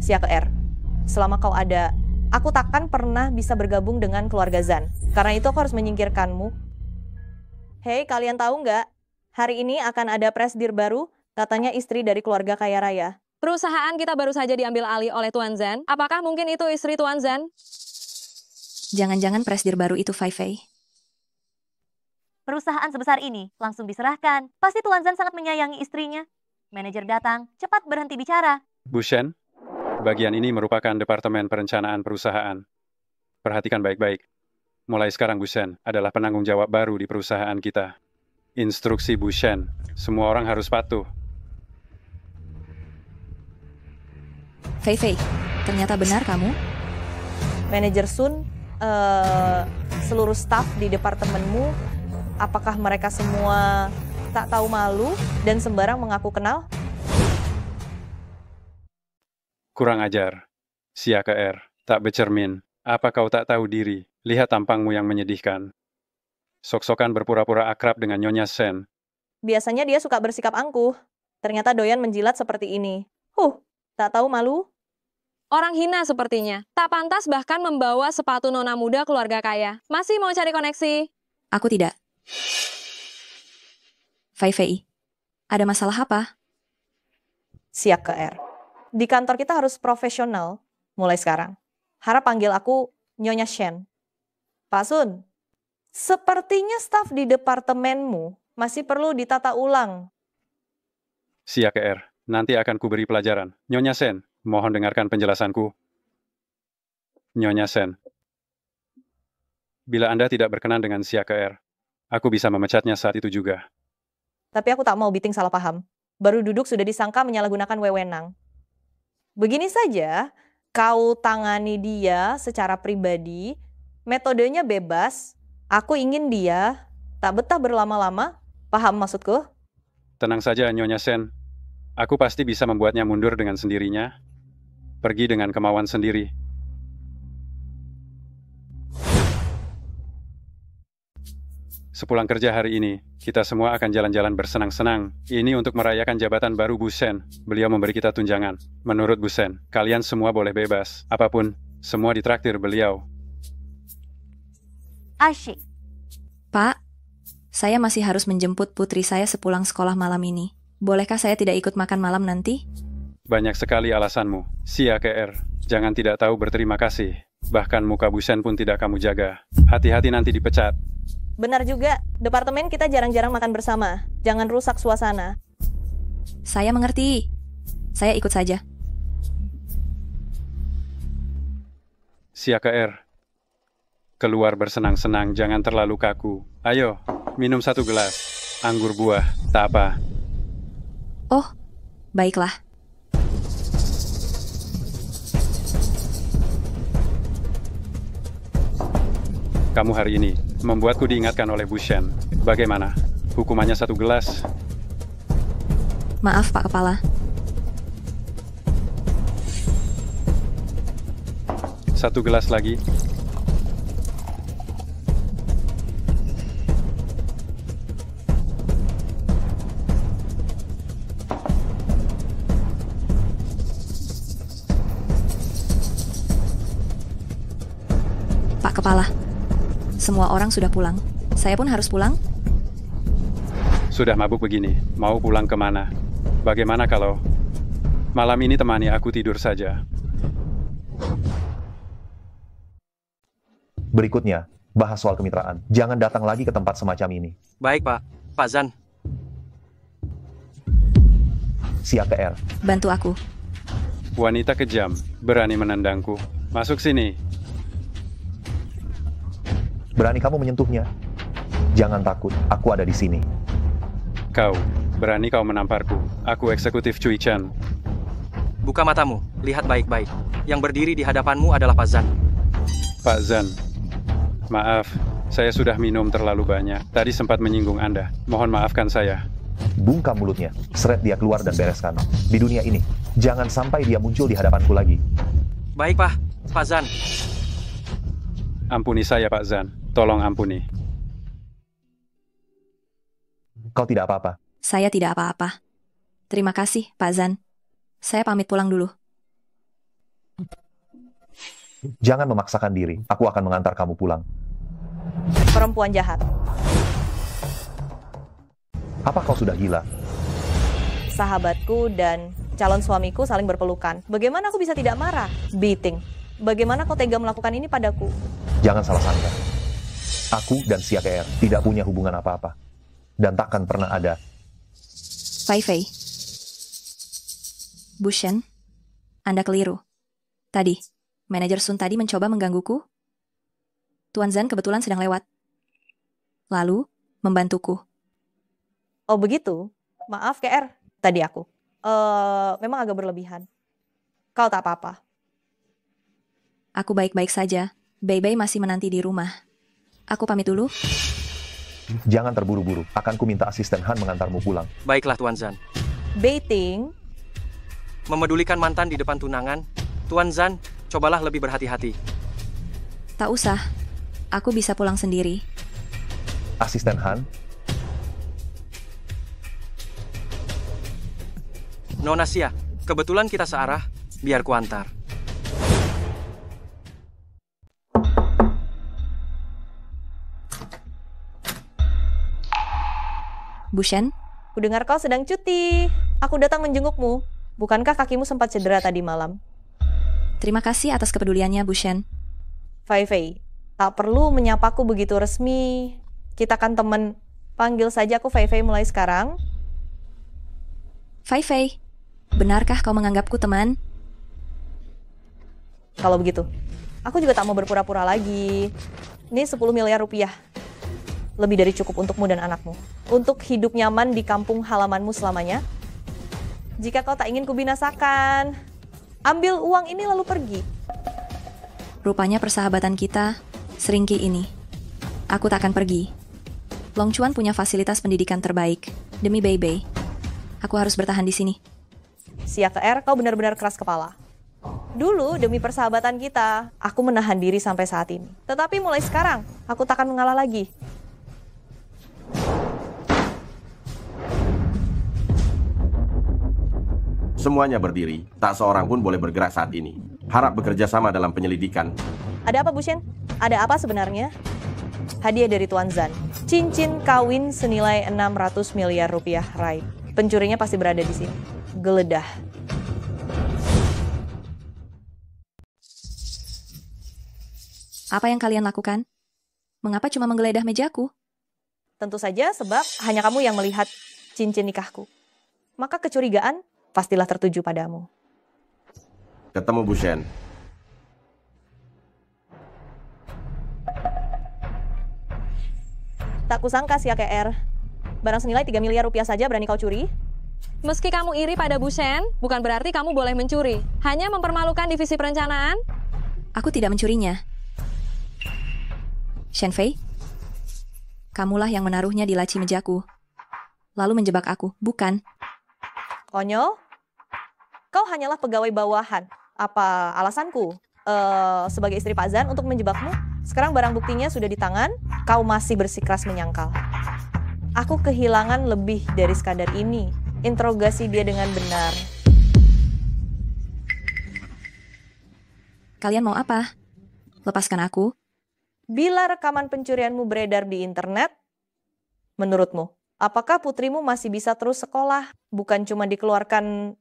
Xia Ke, selama kau ada, aku takkan pernah bisa bergabung dengan keluarga Zan. Karena itu aku harus menyingkirkanmu. Hei, kalian tahu nggak? Hari ini akan ada presidir baru, katanya istri dari keluarga kaya raya. Perusahaan kita baru saja diambil alih oleh Tuan Zan. Apakah mungkin itu istri Tuan Zan? Jangan-jangan presidir baru itu Fei Fei. Perusahaan sebesar ini langsung diserahkan. Pasti Tuan Zan sangat menyayangi istrinya. Manajer datang, cepat berhenti bicara. Bu Shen, bagian ini merupakan Departemen Perencanaan Perusahaan. Perhatikan baik-baik. Mulai sekarang Bu Shen adalah penanggung jawab baru di perusahaan kita. Instruksi Bu Shen, semua orang harus patuh. Fei Fei, ternyata benar kamu? Manajer Sun, seluruh staf di departemenmu, apakah mereka semua tak tahu malu dan sembarang mengaku kenal? Kurang ajar. Xia Ke, tak bercermin. Apa kau tak tahu diri? Lihat tampangmu yang menyedihkan. Sok-sokan berpura-pura akrab dengan Nyonya Shen. Biasanya dia suka bersikap angkuh. Ternyata doyan menjilat seperti ini. Tak tahu malu? Orang hina sepertinya. Tak pantas bahkan membawa sepatu nona muda keluarga kaya. Masih mau cari koneksi? Aku tidak. Fei Fei, ada masalah apa? Xia Ke, di kantor kita harus profesional mulai sekarang. Harap panggil aku Nyonya Shen. Pak Sun, sepertinya staf di departemenmu masih perlu ditata ulang. Xia Ke, nanti akan kuberi pelajaran. Nyonya Shen, mohon dengarkan penjelasanku. Nyonya Shen, bila Anda tidak berkenan dengan Xia Ke, aku bisa memecatnya saat itu juga. Tapi aku tak mau Beiting salah paham. Baru duduk sudah disangka menyalahgunakan wewenang. Begini saja, kau tangani dia secara pribadi, metodenya bebas, aku ingin dia, tak betah berlama-lama, paham maksudku? Tenang saja Nyonya Shen, aku pasti bisa membuatnya mundur dengan sendirinya, pergi dengan kemauan sendiri. Sepulang kerja hari ini, kita semua akan jalan-jalan bersenang-senang. Ini untuk merayakan jabatan baru Bu Shen. Beliau memberi kita tunjangan. Menurut Bu Shen, kalian semua boleh bebas. Apapun, semua ditraktir beliau. Asyik. Pak, Saya masih harus menjemput putri saya sepulang sekolah malam ini. Bolehkah saya tidak ikut makan malam nanti? Banyak sekali alasanmu. KR, jangan tidak tahu berterima kasih. Bahkan muka Busen pun tidak kamu jaga. Hati-hati nanti dipecat. Benar juga, departemen kita jarang-jarang makan bersama. Jangan rusak suasana. Saya mengerti. Saya ikut saja. KR, keluar bersenang-senang, jangan terlalu kaku. Ayo, minum 1 gelas. Anggur buah, tak apa. Oh, baiklah. Kamu hari ini membuatku diingatkan oleh Busen. Bagaimana? Hukumannya 1 gelas. Maaf, Pak Kepala. 1 gelas lagi. Pak Kepala, semua orang sudah pulang. Saya pun harus pulang? Sudah mabuk begini, mau pulang kemana? Bagaimana kalau malam ini temani aku tidur saja? Berikutnya, bahas soal kemitraan. Jangan datang lagi ke tempat semacam ini. Baik, Pak. Pak Zan. KR. Bantu aku. Wanita kejam, berani menendangku. Masuk sini. Berani kamu menyentuhnya? Jangan takut, aku ada di sini. Berani kau menamparku. Aku eksekutif Cui Chan. Buka matamu, lihat baik-baik. Yang berdiri di hadapanmu adalah Pak Zan. Pak Zan, maaf, saya sudah minum terlalu banyak. Tadi sempat menyinggung Anda. Mohon maafkan saya. Bungkam mulutnya, seret dia keluar dan bereskan. Di dunia ini, jangan sampai dia muncul di hadapanku lagi. Baik, Pak. Pak Zan. Ampuni saya, Pak Zan. Tolong ampuni. Kau tidak apa-apa. Saya tidak apa-apa. Terima kasih, Pak Zan. Saya pamit pulang dulu. Jangan memaksakan diri. Aku akan mengantar kamu pulang. Perempuan jahat. Apa kau sudah gila? Sahabatku dan calon suamiku saling berpelukan. Bagaimana aku bisa tidak marah? Beating. Bagaimana kau tega melakukan ini padaku? Jangan salah sangka. Aku dan KR tidak punya hubungan apa-apa. Dan takkan pernah ada. Fei Fei. Busen, Anda keliru. Tadi, manajer Sun tadi mencoba menggangguku. Tuan Zan kebetulan sedang lewat. Lalu, membantuku. Oh begitu? Maaf KR, tadi aku. Memang agak berlebihan. Kau tak apa-apa. Aku baik-baik saja. Bei-bei masih menanti di rumah. Aku pamit dulu. Jangan terburu-buru. Akan ku minta asisten Han mengantarmu pulang. Baiklah, Tuan Zan. Baiting? Memedulikan mantan di depan tunangan. Tuan Zan, cobalah lebih berhati-hati. Tak usah. Aku bisa pulang sendiri. Asisten Han? Nona Xia, kebetulan kita searah. Biar ku antar. Busen? Kudengar kau sedang cuti. Aku datang menjengukmu. Bukankah kakimu sempat cedera tadi malam? Terima kasih atas kepeduliannya, Busen. Fei Fei, tak perlu menyapaku begitu resmi. Kita kan teman. Panggil saja aku Fei Fei mulai sekarang. Fei Fei, benarkah kau menganggapku teman? Kalau begitu, aku juga tak mau berpura-pura lagi. Ini 10 miliar rupiah. Lebih dari cukup untukmu dan anakmu. Untuk hidup nyaman di kampung halamanmu selamanya. Jika kau tak ingin kubinasakan, ambil uang ini lalu pergi. Rupanya persahabatan kita seringki ini. Aku tak akan pergi. Long Chuan punya fasilitas pendidikan terbaik. Demi Bei-bei, aku harus bertahan di sini. KR, kau benar-benar keras kepala. Dulu, demi persahabatan kita, aku menahan diri sampai saat ini. Tetapi mulai sekarang, aku tak akan mengalah lagi. Semuanya berdiri, tak seorang pun boleh bergerak saat ini. Harap bekerja sama dalam penyelidikan. Ada apa, Busen? Ada apa sebenarnya? Hadiah dari Tuan Zan. Cincin kawin senilai 600 miliar rupiah, Rai. Pencurinya pasti berada di sini. Geledah. Apa yang kalian lakukan? Mengapa cuma menggeledah mejaku? Tentu saja sebab hanya kamu yang melihat cincin nikahku. Maka kecurigaan pastilah tertuju padamu. Ketemu Bu Shen. Tak kusangka si AKR. Barang senilai 3 miliar rupiah saja berani kau curi? Meski kamu iri pada Bu Shen, bukan berarti kamu boleh mencuri. Hanya mempermalukan divisi perencanaan. Aku tidak mencurinya. Shen Fei, kamulah yang menaruhnya di laci mejaku. Lalu menjebak aku, bukan? Konyol? Kau hanyalah pegawai bawahan. Apa alasanku sebagai istri Pak Zan untuk menjebakmu? Sekarang barang buktinya sudah di tangan, kau masih bersikeras menyangkal. Aku kehilangan lebih dari sekadar ini. Interogasi dia dengan benar. Kalian mau apa? Lepaskan aku. Bila rekaman pencurianmu beredar di internet, menurutmu, apakah putrimu masih bisa terus sekolah? Bukan cuma dikeluarkan,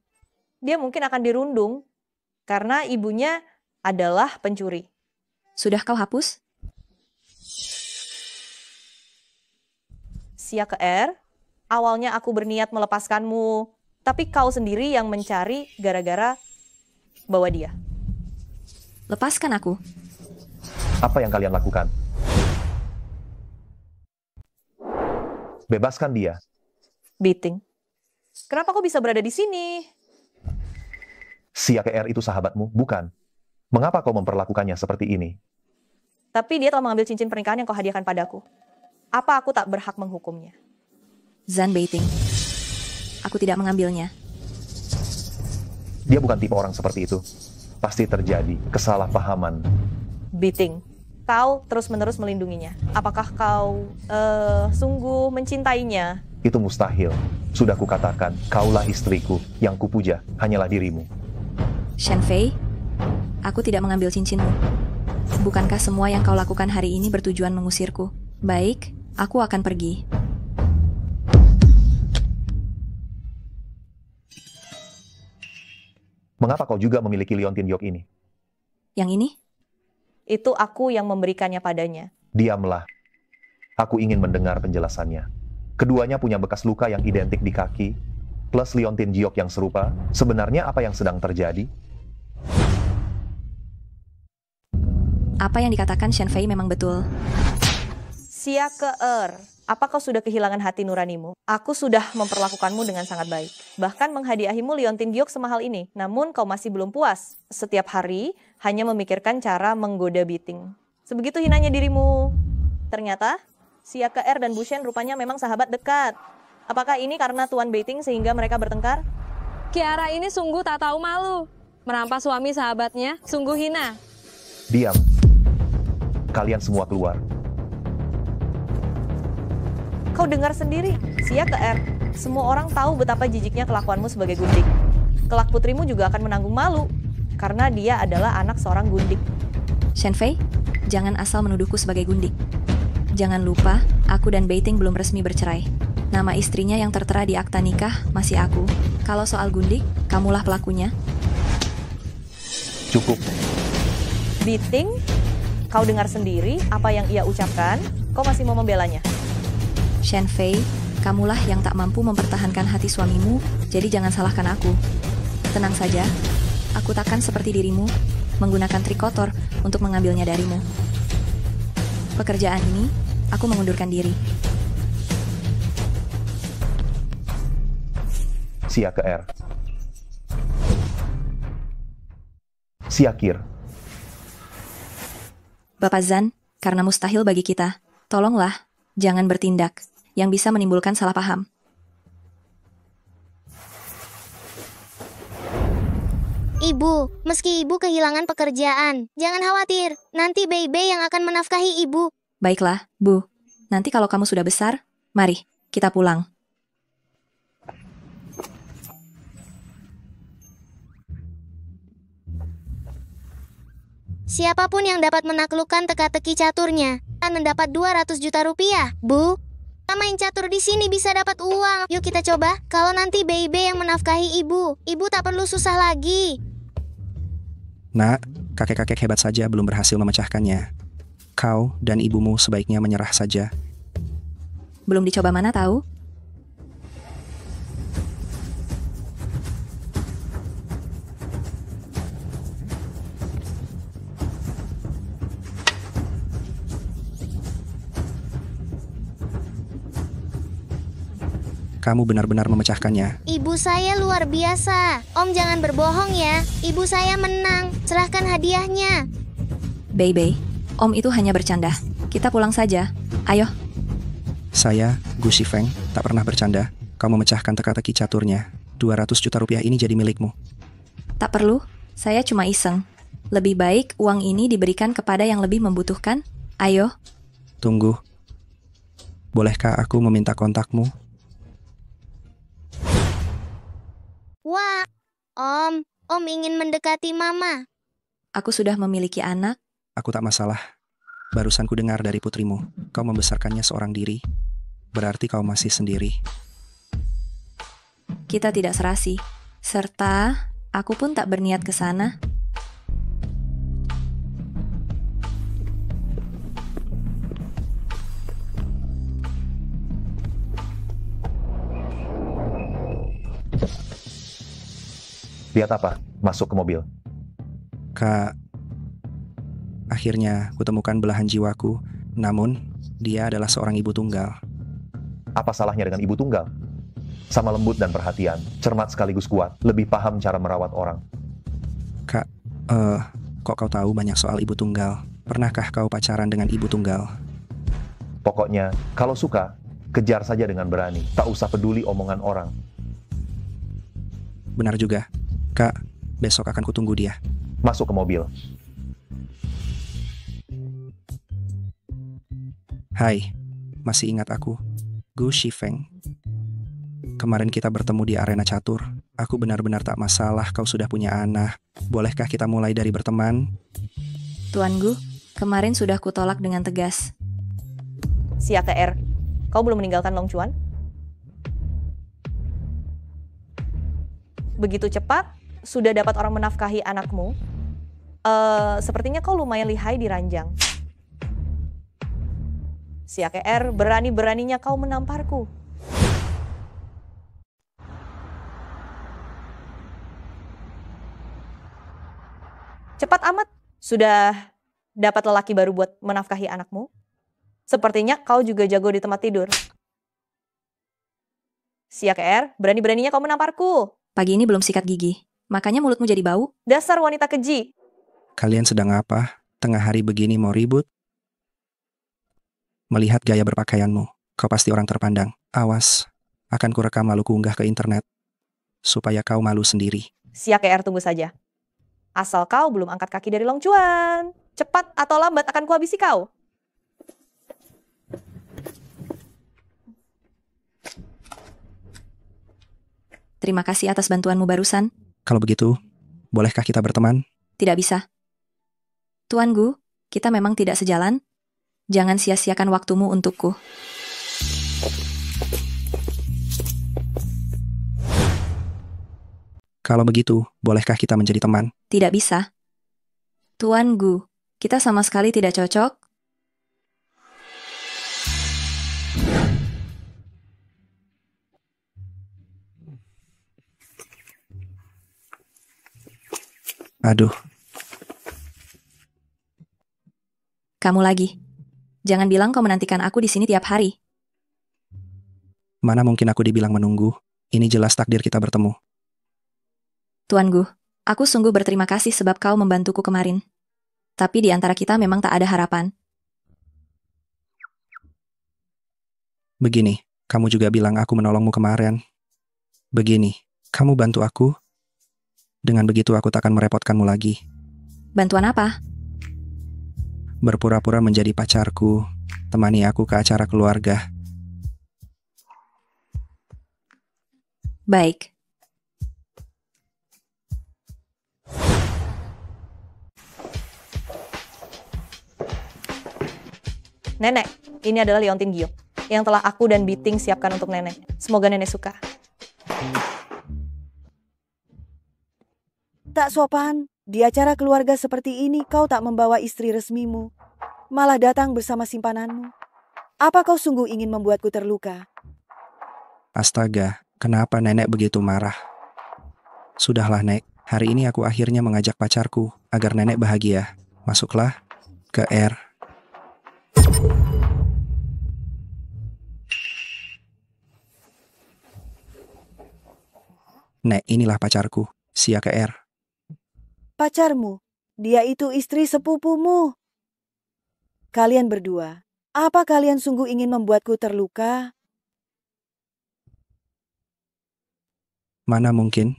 dia mungkin akan dirundung karena ibunya adalah pencuri. Sudah kau hapus? Si AKR, awalnya aku berniat melepaskanmu, tapi kau sendiri yang mencari gara-gara bawa dia. Lepaskan aku. Apa yang kalian lakukan? Bebaskan dia. Beating. Kenapa kau bisa berada di sini? Si AKR itu sahabatmu, bukan? Mengapa kau memperlakukannya seperti ini? Tapi dia telah mengambil cincin pernikahan yang kau hadiahkan padaku. Apa aku tak berhak menghukumnya? Zan baiting. Aku tidak mengambilnya. Dia bukan tipe orang seperti itu. Pasti terjadi kesalahpahaman. Beating. Kau terus-menerus melindunginya. Apakah kau sungguh mencintainya? Itu mustahil. Sudah kukatakan, kaulah istriku. Yang kupuja hanyalah dirimu. Shen Fei, aku tidak mengambil cincinmu. Bukankah semua yang kau lakukan hari ini bertujuan mengusirku? Baik, aku akan pergi. Mengapa kau juga memiliki liontin giok ini? Yang ini? Itu aku yang memberikannya padanya. Diamlah. Aku ingin mendengar penjelasannya. Keduanya punya bekas luka yang identik di kaki, plus liontin giok yang serupa. Sebenarnya apa yang sedang terjadi? Apa yang dikatakan Shen Fei memang betul. Sia Keer, apa kau sudah kehilangan hati nuranimu? Aku sudah memperlakukanmu dengan sangat baik. Bahkan menghadiahimu liontin giok semahal ini. Namun kau masih belum puas. Setiap hari hanya memikirkan cara menggoda Beating. Sebegitu hinanya dirimu. Ternyata Sia Keer dan Bu Shen rupanya memang sahabat dekat. Apakah ini karena Tuan Beating sehingga mereka bertengkar? Kiara ini sungguh tak tahu malu. Merampas suami sahabatnya, sungguh hina. Diam. Kalian semua keluar. Kau dengar sendiri, Sia Keer. Semua orang tahu betapa jijiknya kelakuanmu sebagai gundik. Kelak putrimu juga akan menanggung malu, karena dia adalah anak seorang gundik. Shen Fei, jangan asal menuduhku sebagai gundik. Jangan lupa, aku dan Beiting belum resmi bercerai. Nama istrinya yang tertera di akta nikah masih aku. Kalau soal gundik, kamulah pelakunya. Cukup. Beiting, kau dengar sendiri apa yang ia ucapkan, kau masih mau membelanya. Shen Fei, kamulah yang tak mampu mempertahankan hati suamimu, jadi jangan salahkan aku. Tenang saja, aku takkan seperti dirimu, menggunakan trik kotor untuk mengambilnya darimu. Pekerjaan ini, aku mengundurkan diri. Sia Keer. Siakir. Bapak Zan, karena mustahil bagi kita, tolonglah, jangan bertindak yang bisa menimbulkan salah paham. Ibu, meski ibu kehilangan pekerjaan, jangan khawatir. Nanti Bei yang akan menafkahi ibu. Baiklah, Bu. Nanti kalau kamu sudah besar, mari, kita pulang. Siapapun yang dapat menaklukkan teka-teki caturnya, akan mendapat 200 juta rupiah. Bu, kita main catur di sini bisa dapat uang. Yuk kita coba. Kalau nanti Baby yang menafkahi ibu tak perlu susah lagi. Nak, kakek-kakek hebat saja belum berhasil memecahkannya. Kau dan ibumu sebaiknya menyerah saja. Belum dicoba mana tahu? Kamu benar-benar memecahkannya. Ibu saya luar biasa. Om jangan berbohong ya. Ibu saya menang. Serahkan hadiahnya. Baby, Om itu hanya bercanda. Kita pulang saja. Ayo. Saya, Gu Shifeng, tak pernah bercanda. Kau memecahkan teka-teki caturnya. 200 juta rupiah ini jadi milikmu. Tak perlu. Saya cuma iseng. Lebih baik uang ini diberikan kepada yang lebih membutuhkan. Ayo. Tunggu. Bolehkah aku meminta kontakmu? Wah, Om ingin mendekati Mama. Aku sudah memiliki anak. Aku tak masalah. Barusan ku dengar dari putrimu. Kau membesarkannya seorang diri. Berarti kau masih sendiri. Kita tidak serasi. Serta, aku pun tak berniat ke sana. Lihat apa? Masuk ke mobil. Kak, akhirnya kutemukan belahan jiwaku. Namun, dia adalah seorang ibu tunggal. Apa salahnya dengan ibu tunggal? Sama lembut dan perhatian, cermat sekaligus kuat, lebih paham cara merawat orang. Kak, kok kau tahu banyak soal ibu tunggal? Pernahkah kau pacaran dengan ibu tunggal? Pokoknya, kalau suka, kejar saja dengan berani. Tak usah peduli omongan orang. Benar juga. Kak, besok akan kutunggu dia. Masuk ke mobil. Hai, masih ingat aku? Gu Shifeng. Kemarin kita bertemu di arena catur. Aku benar-benar tak masalah kau sudah punya anak. Bolehkah kita mulai dari berteman? Tuan Gu, kemarin sudah kutolak dengan tegas. Siaka R, kau belum meninggalkan Long Chuan? Begitu cepat, sudah dapat orang menafkahi anakmu. Sepertinya kau lumayan lihai di ranjang. Siaka R, berani-beraninya kau menamparku. Cepat amat, sudah dapat lelaki baru buat menafkahi anakmu. Sepertinya kau juga jago di tempat tidur. Siaka R, berani-beraninya kau menamparku. Pagi ini belum sikat gigi, makanya mulutmu jadi bau. Dasar wanita keji. Kalian sedang apa? Tengah hari begini mau ribut? Melihat gaya berpakaianmu, kau pasti orang terpandang. Awas, akan kurekam lalu kuunggah ke internet. Supaya kau malu sendiri. Siaka R, tunggu saja. Asal kau belum angkat kaki dari Long Chuan. Cepat atau lambat akan kuhabisi kau. Terima kasih atas bantuanmu barusan. Kalau begitu, bolehkah kita berteman? Tidak bisa. Tuan Gu, kita memang tidak sejalan. Jangan sia-siakan waktumu untukku. Kalau begitu, bolehkah kita menjadi teman? Tidak bisa. Tuan Gu, kita sama sekali tidak cocok. Aduh. Kamu lagi. Jangan bilang kau menantikan aku di sini tiap hari. Mana mungkin aku dibilang menunggu. Ini jelas takdir kita bertemu. Tuan Gu, aku sungguh berterima kasih sebab kau membantuku kemarin. Tapi di antara kita memang tak ada harapan. Begini, kamu juga bilang aku menolongmu kemarin. Begini, kamu bantu aku. Dengan begitu aku tak akan merepotkanmu lagi. Bantuan apa? Berpura-pura menjadi pacarku. Temani aku ke acara keluarga. Baik. Nenek, ini adalah liontin giok yang telah aku dan Biting siapkan untuk nenek. Semoga nenek suka. Tak sopan, di acara keluarga seperti ini kau tak membawa istri resmimu, malah datang bersama simpananmu. Apa kau sungguh ingin membuatku terluka? Astaga, kenapa nenek begitu marah? Sudahlah, Nek. Hari ini aku akhirnya mengajak pacarku agar nenek bahagia. Masuklah ke R. Nek, inilah pacarku, Sia ke R. Pacarmu? Dia itu istri sepupumu. Kalian berdua, apa kalian sungguh ingin membuatku terluka? Mana mungkin?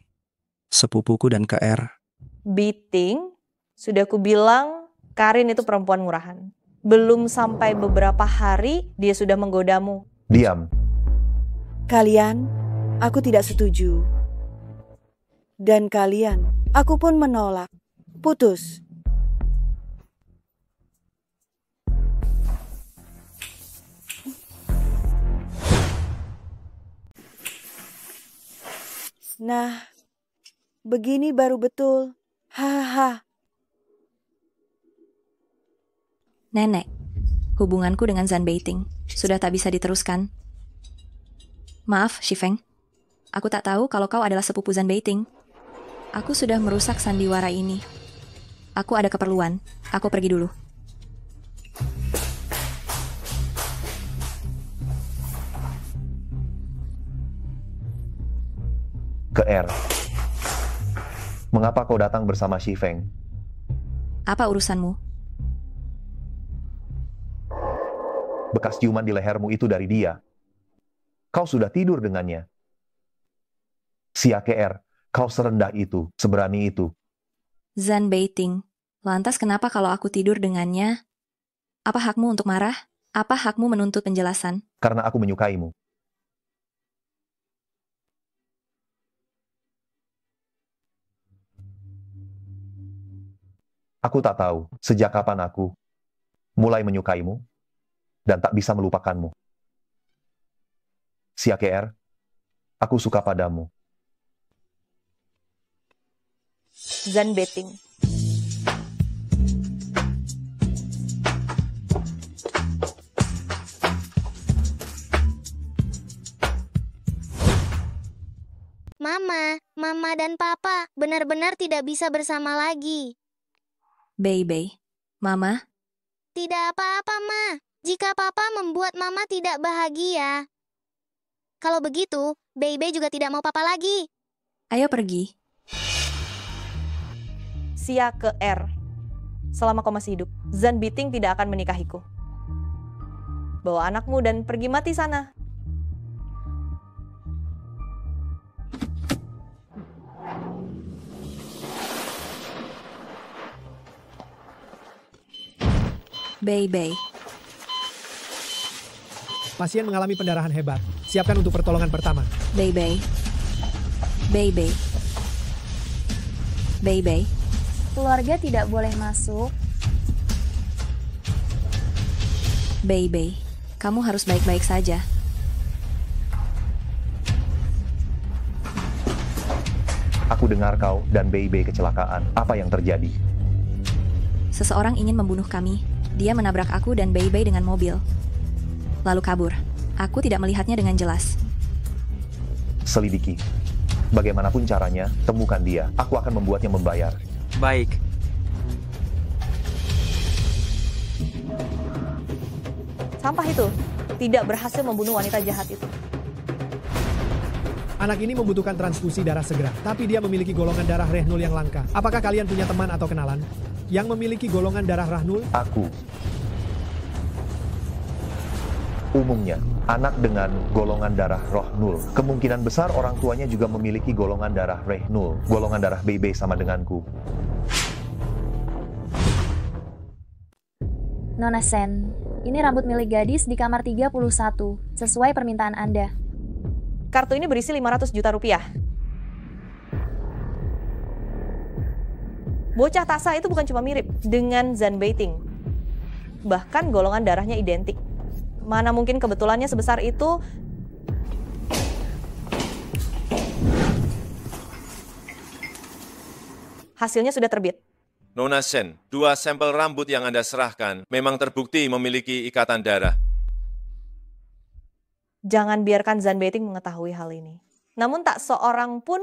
Sepupuku dan ke R. Biting, sudah kubilang Karin itu perempuan murahan. Belum sampai beberapa hari, dia sudah menggodamu. Diam. Kalian, aku tidak setuju. Dan kalian, aku pun menolak. Putus. Nah, begini baru betul. Hahaha. Nenek, hubunganku dengan Zanbeiting sudah tak bisa diteruskan. Maaf, Shifeng. Aku tak tahu kalau kau adalah sepupu Zanbeiting. Aku sudah merusak sandiwara ini. Aku ada keperluan. Aku pergi dulu. Ke R. Mengapa kau datang bersama Shifeng? Apa urusanmu? Bekas ciuman di lehermu itu dari dia. Kau sudah tidur dengannya. Sia ke R, kau serendah itu, seberani itu. Zanbeiting, lantas kenapa kalau aku tidur dengannya? Apa hakmu untuk marah? Apa hakmu menuntut penjelasan? Karena aku menyukaimu. Aku tak tahu sejak kapan aku mulai menyukaimu dan tak bisa melupakanmu. Sia ke R, aku suka padamu. Zanbeiting. Mama dan Papa benar-benar tidak bisa bersama lagi. Bei, Mama. Tidak apa-apa, Ma. Jika Papa membuat Mama tidak bahagia. Kalau begitu, Bei juga tidak mau Papa lagi. Ayo pergi. Sia ke R. Selama kau masih hidup, Zanbeiting tidak akan menikahiku. Bawa anakmu dan pergi mati sana. Bei. Pasien mengalami pendarahan hebat. Siapkan untuk pertolongan pertama. Bei. Keluarga tidak boleh masuk. Bei, kamu harus baik-baik saja. Aku dengar kau dan Bei kecelakaan. Apa yang terjadi? Seseorang ingin membunuh kami. Dia menabrak aku dan Bei dengan mobil. Lalu kabur. Aku tidak melihatnya dengan jelas. Selidiki. Bagaimanapun caranya, temukan dia. Aku akan membuatnya membayar. Baik. Sampah itu tidak berhasil membunuh wanita jahat itu. Anak ini membutuhkan transfusi darah segera, tapi dia memiliki golongan darah Rahnul yang langka. Apakah kalian punya teman atau kenalan yang memiliki golongan darah Rahnul? Aku. Umumnya, anak dengan golongan darah Rahnul. Kemungkinan besar orang tuanya juga memiliki golongan darah Rahnul. Golongan darah Bei sama denganku. Nona Sen, ini rambut milik gadis di kamar 31, sesuai permintaan Anda. Kartu ini berisi 500 juta rupiah. Bocah Tasa itu bukan cuma mirip dengan Zanbeiting. bahkan golongan darahnya identik. Mana mungkin kebetulannya sebesar itu? Hasilnya sudah terbit. Nona Sen, 2 sampel rambut yang Anda serahkan memang terbukti memiliki ikatan darah. Jangan biarkan Zan Beiting mengetahui hal ini. Namun tak seorang pun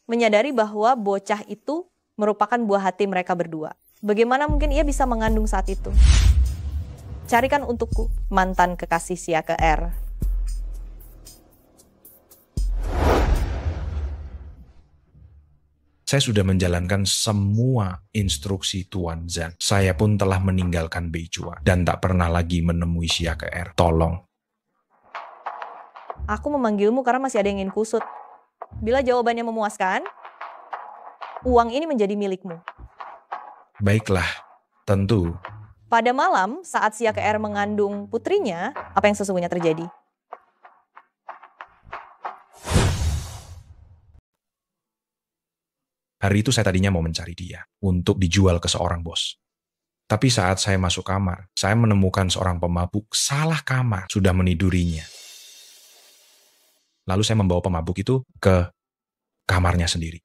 menyadari bahwa bocah itu merupakan buah hati mereka berdua. Bagaimana mungkin ia bisa mengandung saat itu? Carikan untukku mantan kekasih Siaka R. Saya sudah menjalankan semua instruksi Tuan Zan. Saya pun telah meninggalkan Beijua dan tak pernah lagi menemui Siaka R. Tolong. Aku memanggilmu karena masih ada yang ingin kusut. Bila jawabannya memuaskan, uang ini menjadi milikmu. Baiklah, tentu. Pada malam, saat Siaka R mengandung putrinya, apa yang sesungguhnya terjadi? Hari itu saya tadinya mau mencari dia untuk dijual ke seorang bos. Tapi saat saya masuk kamar, saya menemukan seorang pemabuk salah kamar sudah menidurinya. Lalu saya membawa pemabuk itu ke kamarnya sendiri.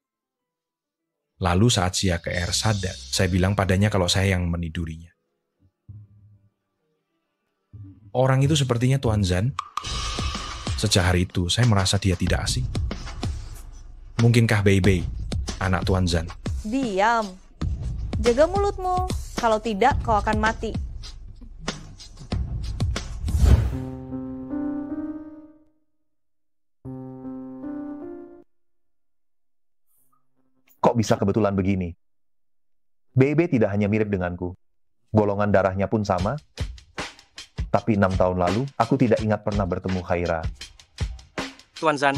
Lalu saat Siaka R sadar, saya bilang padanya kalau saya yang menidurinya. Orang itu sepertinya Tuan Zan. Sejak hari itu, saya merasa dia tidak asing. Mungkinkah Bei, anak Tuan Zan? Diam. Jaga mulutmu. Kalau tidak, kau akan mati. Kok bisa kebetulan begini? Bei tidak hanya mirip denganku. Golongan darahnya pun sama. Tapi 6 tahun lalu, aku tidak ingat pernah bertemu Khaira. Tuan Zan,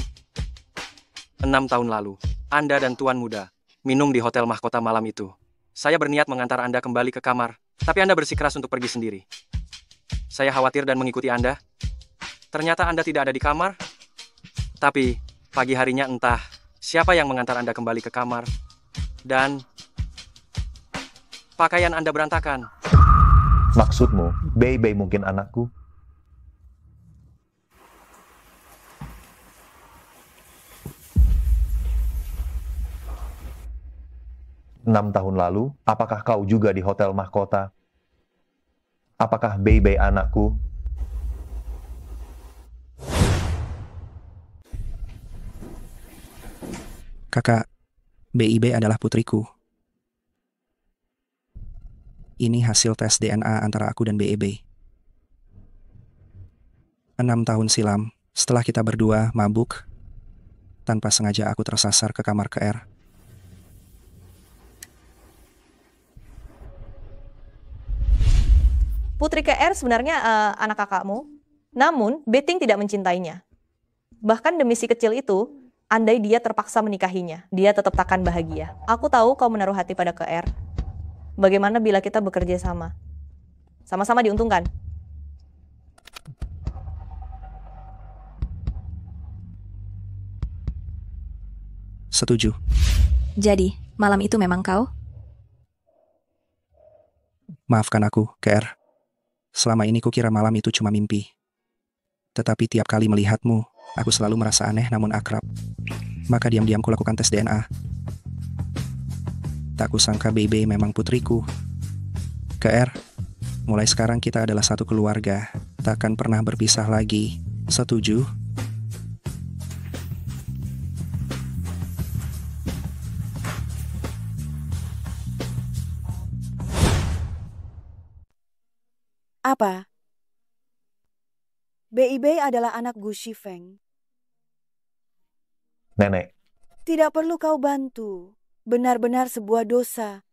6 tahun lalu, Anda dan Tuan Muda minum di Hotel Mahkota malam itu. Saya berniat mengantar Anda kembali ke kamar, tapi Anda bersikeras untuk pergi sendiri. Saya khawatir dan mengikuti Anda. Ternyata Anda tidak ada di kamar. Tapi, pagi harinya entah siapa yang mengantar Anda kembali ke kamar. Dan, pakaian Anda berantakan. Maksudmu, Bei mungkin anakku? Enam tahun lalu, apakah kau juga di Hotel Mahkota? Apakah Bei anakku? Kakak, BIB adalah putriku. Ini hasil tes DNA antara aku dan BEB. 6 tahun silam, setelah kita berdua mabuk, tanpa sengaja aku tersasar ke kamar KR. Putri KR sebenarnya anak kakakmu, namun Beiting tidak mencintainya. Bahkan demi si kecil itu, andai dia terpaksa menikahinya, dia tetap takkan bahagia. Aku tahu kau menaruh hati pada KR. Bagaimana bila kita bekerja sama? Sama-sama diuntungkan. Setuju. Jadi, malam itu memang kau? Maafkan aku, KR. Selama ini kukira malam itu cuma mimpi. Tetapi tiap kali melihatmu, aku selalu merasa aneh namun akrab. Maka diam-diam kulakukan tes DNA. Tak kusangka BB memang putriku. KR, mulai sekarang kita adalah satu keluarga. Takkan pernah berpisah lagi. Setuju? Apa? BIB adalah anak Gu Shifeng. Nenek. Tidak perlu kau bantu. Benar-benar sebuah dosa.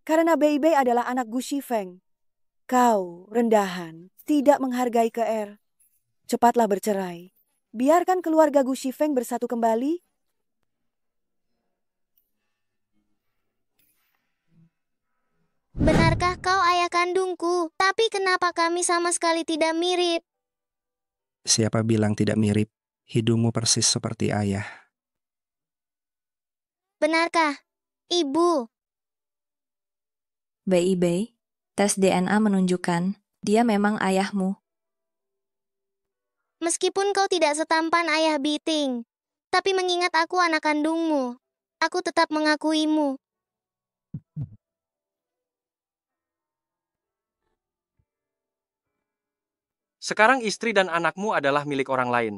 Karena BIB adalah anak Gu Shifeng. Kau, rendahan, tidak menghargai KR. Cepatlah bercerai. Biarkan keluarga Gu Shifeng bersatu kembali. Benarkah kau ayah kandungku? Tapi kenapa kami sama sekali tidak mirip? Siapa bilang tidak mirip? Hidungmu persis seperti ayah. Benarkah, Ibu? BIB, Tes DNA menunjukkan dia memang ayahmu. Meskipun kau tidak setampan ayah Biting, tapi mengingat aku anak kandungmu, aku tetap mengakuimu. Sekarang istri dan anakmu adalah milik orang lain.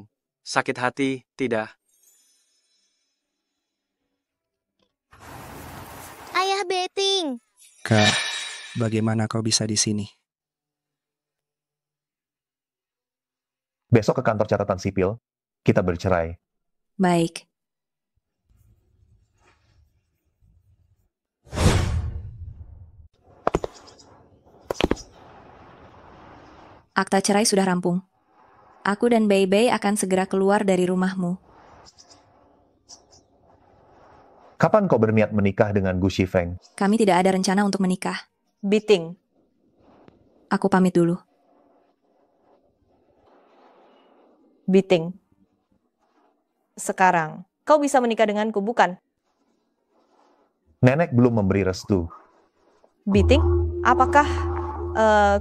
Sakit hati, tidak. Ayah Biting. Kak, bagaimana kau bisa di sini? Besok ke kantor catatan sipil, kita bercerai. Baik. Akta cerai sudah rampung. Aku dan Bei akan segera keluar dari rumahmu. Kapan kau berniat menikah dengan Gu Shifeng? Kami tidak ada rencana untuk menikah. Biting. Aku pamit dulu. Biting. Sekarang, kau bisa menikah denganku, bukan? Nenek belum memberi restu. Biting, apakah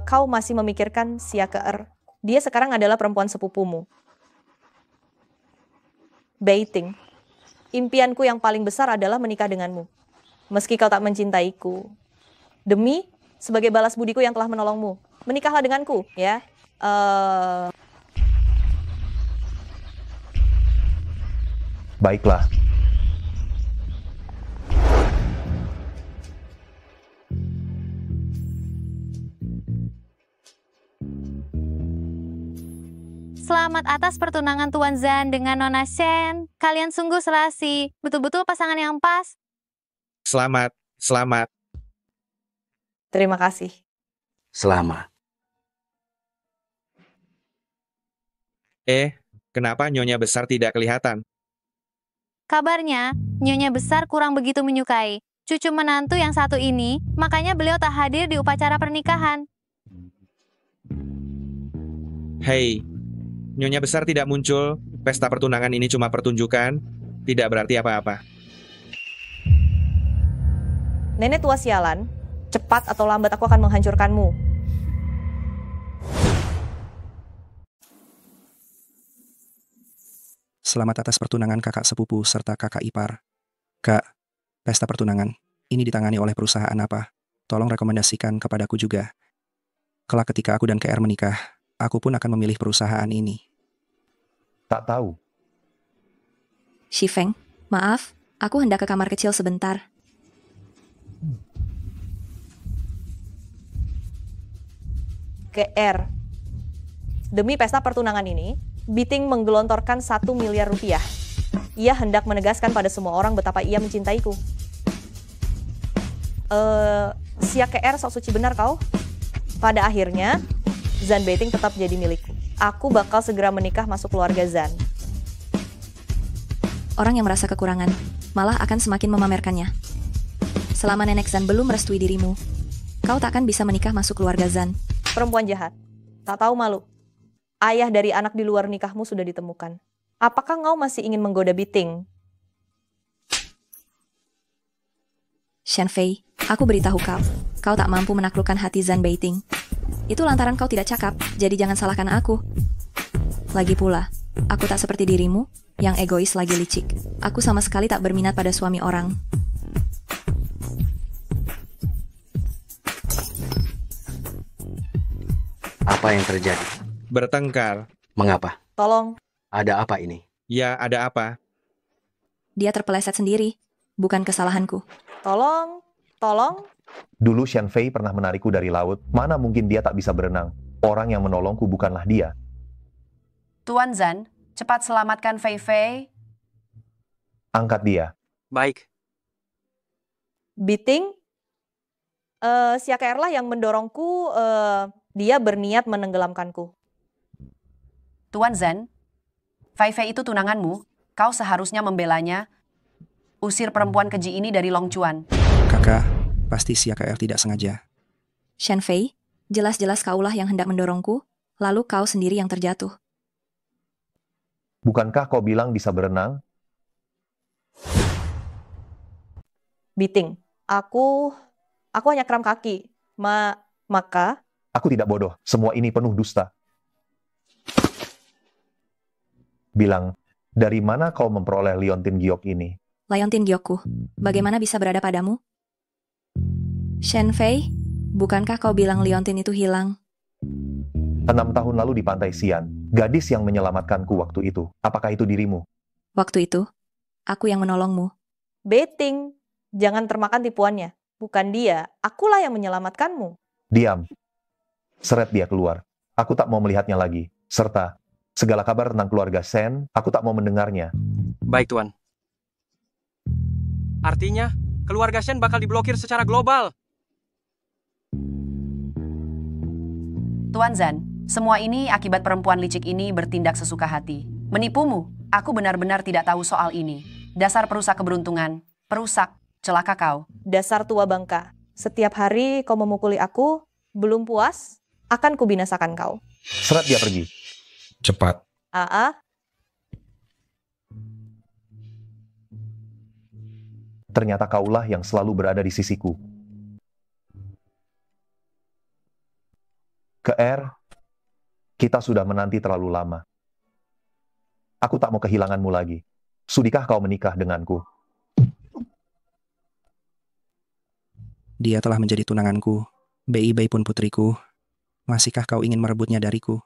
kau masih memikirkan Siakeer? Dia sekarang adalah perempuan sepupumu. Biting, impianku yang paling besar adalah menikah denganmu. Meski kau tak mencintaiku. Demi sebagai balas budiku yang telah menolongmu. Menikahlah denganku, ya. Baiklah. Selamat atas pertunangan Tuan Zan dengan Nona Shen. Kalian sungguh serasi, betul-betul pasangan yang pas. Selamat, selamat. Terima kasih. Selamat. Kenapa Nyonya Besar tidak kelihatan? Kabarnya, Nyonya Besar kurang begitu menyukai cucu menantu yang satu ini, makanya beliau tak hadir di upacara pernikahan. Hei, Nyonya Besar tidak muncul, pesta pertunangan ini cuma pertunjukan, tidak berarti apa-apa. Nenek tua sialan, cepat atau lambat aku akan menghancurkanmu. Selamat atas pertunangan kakak sepupu serta kakak ipar. Kak, pesta pertunangan ini ditangani oleh perusahaan apa? Tolong rekomendasikan kepadaku juga. Kelak ketika aku dan KR menikah, aku pun akan memilih perusahaan ini. Tak tahu. Shifeng, maaf, aku hendak ke kamar kecil sebentar. KR. Demi pesta pertunangan ini, Biting menggelontorkan 1 miliar rupiah. Ia hendak menegaskan pada semua orang betapa ia mencintaiku. Sia KR sok suci benar kau? Pada akhirnya, Zan Beiting tetap jadi milikku. Aku bakal segera menikah masuk keluarga Zan. Orang yang merasa kekurangan, malah akan semakin memamerkannya. Selama nenek Zan belum merestui dirimu, kau takkan bisa menikah masuk keluarga Zan. Perempuan jahat, tak tahu malu. Ayah dari anak di luar nikahmu sudah ditemukan. Apakah kau masih ingin menggoda Biting? Shen Fei, aku beritahu kau tak mampu menaklukkan hati Zan Beiting. Itu lantaran kau tidak cakap, jadi jangan salahkan aku. Lagi pula, aku tak seperti dirimu, yang egois lagi licik. Aku sama sekali tak berminat pada suami orang. Apa yang terjadi? Bertengkar. Mengapa? Tolong. Ada apa ini? Ya, ada apa? Dia terpeleset sendiri, bukan kesalahanku. Tolong. Dulu Shen Fei pernah menarikku dari laut. Mana mungkin dia tak bisa berenang? Orang yang menolongku bukanlah dia. Tuan Zan, cepat selamatkan Fei Fei. Angkat dia. Baik. Biting, Sia KR lah yang mendorongku, dia berniat menenggelamkanku. Tuan Zan, Fei Fei itu tunanganmu, kau seharusnya membelanya. Usir perempuan keji ini dari Longchuan. Kakak, pasti Sia KR tidak sengaja. Shen Fei, jelas-jelas kaulah yang hendak mendorongku, lalu kau sendiri yang terjatuh. Bukankah kau bilang bisa berenang? Biting, aku hanya kram kaki. Maka, aku tidak bodoh. Semua ini penuh dusta. Bilang, dari mana kau memperoleh liontin giok ini? Liontin giokku, bagaimana bisa berada padamu? Shen Fei, bukankah kau bilang liontin itu hilang? 6 tahun lalu di Pantai Xian, gadis yang menyelamatkanku waktu itu. Apakah itu dirimu? Waktu itu, aku yang menolongmu. betting. Jangan termakan tipuannya. Bukan dia, akulah yang menyelamatkanmu. Diam. Seret dia keluar. Aku tak mau melihatnya lagi. Serta, segala kabar tentang keluarga Shen, aku tak mau mendengarnya. Baik, Tuan. Artinya, keluarga Shen bakal diblokir secara global. Tuan Zan, semua ini akibat perempuan licik ini bertindak sesuka hati. Menipumu, aku benar-benar tidak tahu soal ini. Dasar perusak keberuntungan, perusak, celaka kau. Dasar tua bangka. Setiap hari kau memukuli aku, belum puas, akan kubinasakan kau. Seret dia pergi. Cepat. Ternyata kaulah yang selalu berada di sisiku. Kita sudah menanti terlalu lama. Aku tak mau kehilanganmu lagi. Sudikah kau menikah denganku? Dia telah menjadi tunanganku. Bei pun putriku. Masihkah kau ingin merebutnya dariku?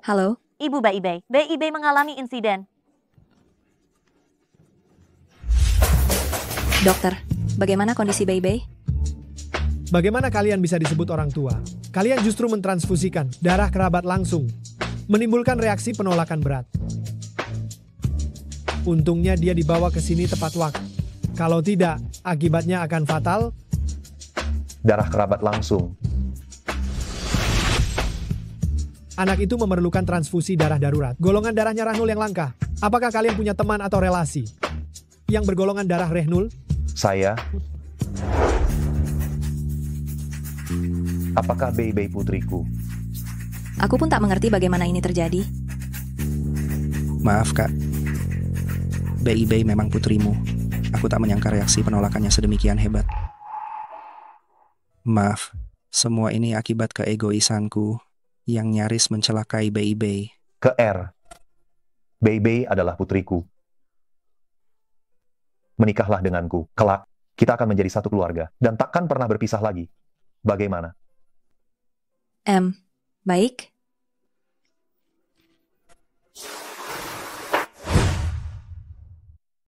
Halo? Ibu Bei. Bei mengalami insiden. Dokter, bagaimana kondisi Bei? Bagaimana kalian bisa disebut orang tua? Kalian justru mentransfusikan darah kerabat langsung, menimbulkan reaksi penolakan berat. Untungnya dia dibawa ke sini tepat waktu. Kalau tidak, akibatnya akan fatal. Darah kerabat langsung. Anak itu memerlukan transfusi darah darurat. Golongan darahnya Rahnul yang langka. Apakah kalian punya teman atau relasi yang bergolongan darah Rahnul? Saya. Apakah Bei putriku? Aku pun tak mengerti bagaimana ini terjadi. Maaf, Kak. Bei memang putrimu. Aku tak menyangka reaksi penolakannya sedemikian hebat. Maaf, semua ini akibat keegoisanku yang nyaris mencelakai Bei. Bei adalah putriku. Menikahlah denganku. Kelak, kita akan menjadi satu keluarga dan takkan pernah berpisah lagi. Bagaimana? Baik.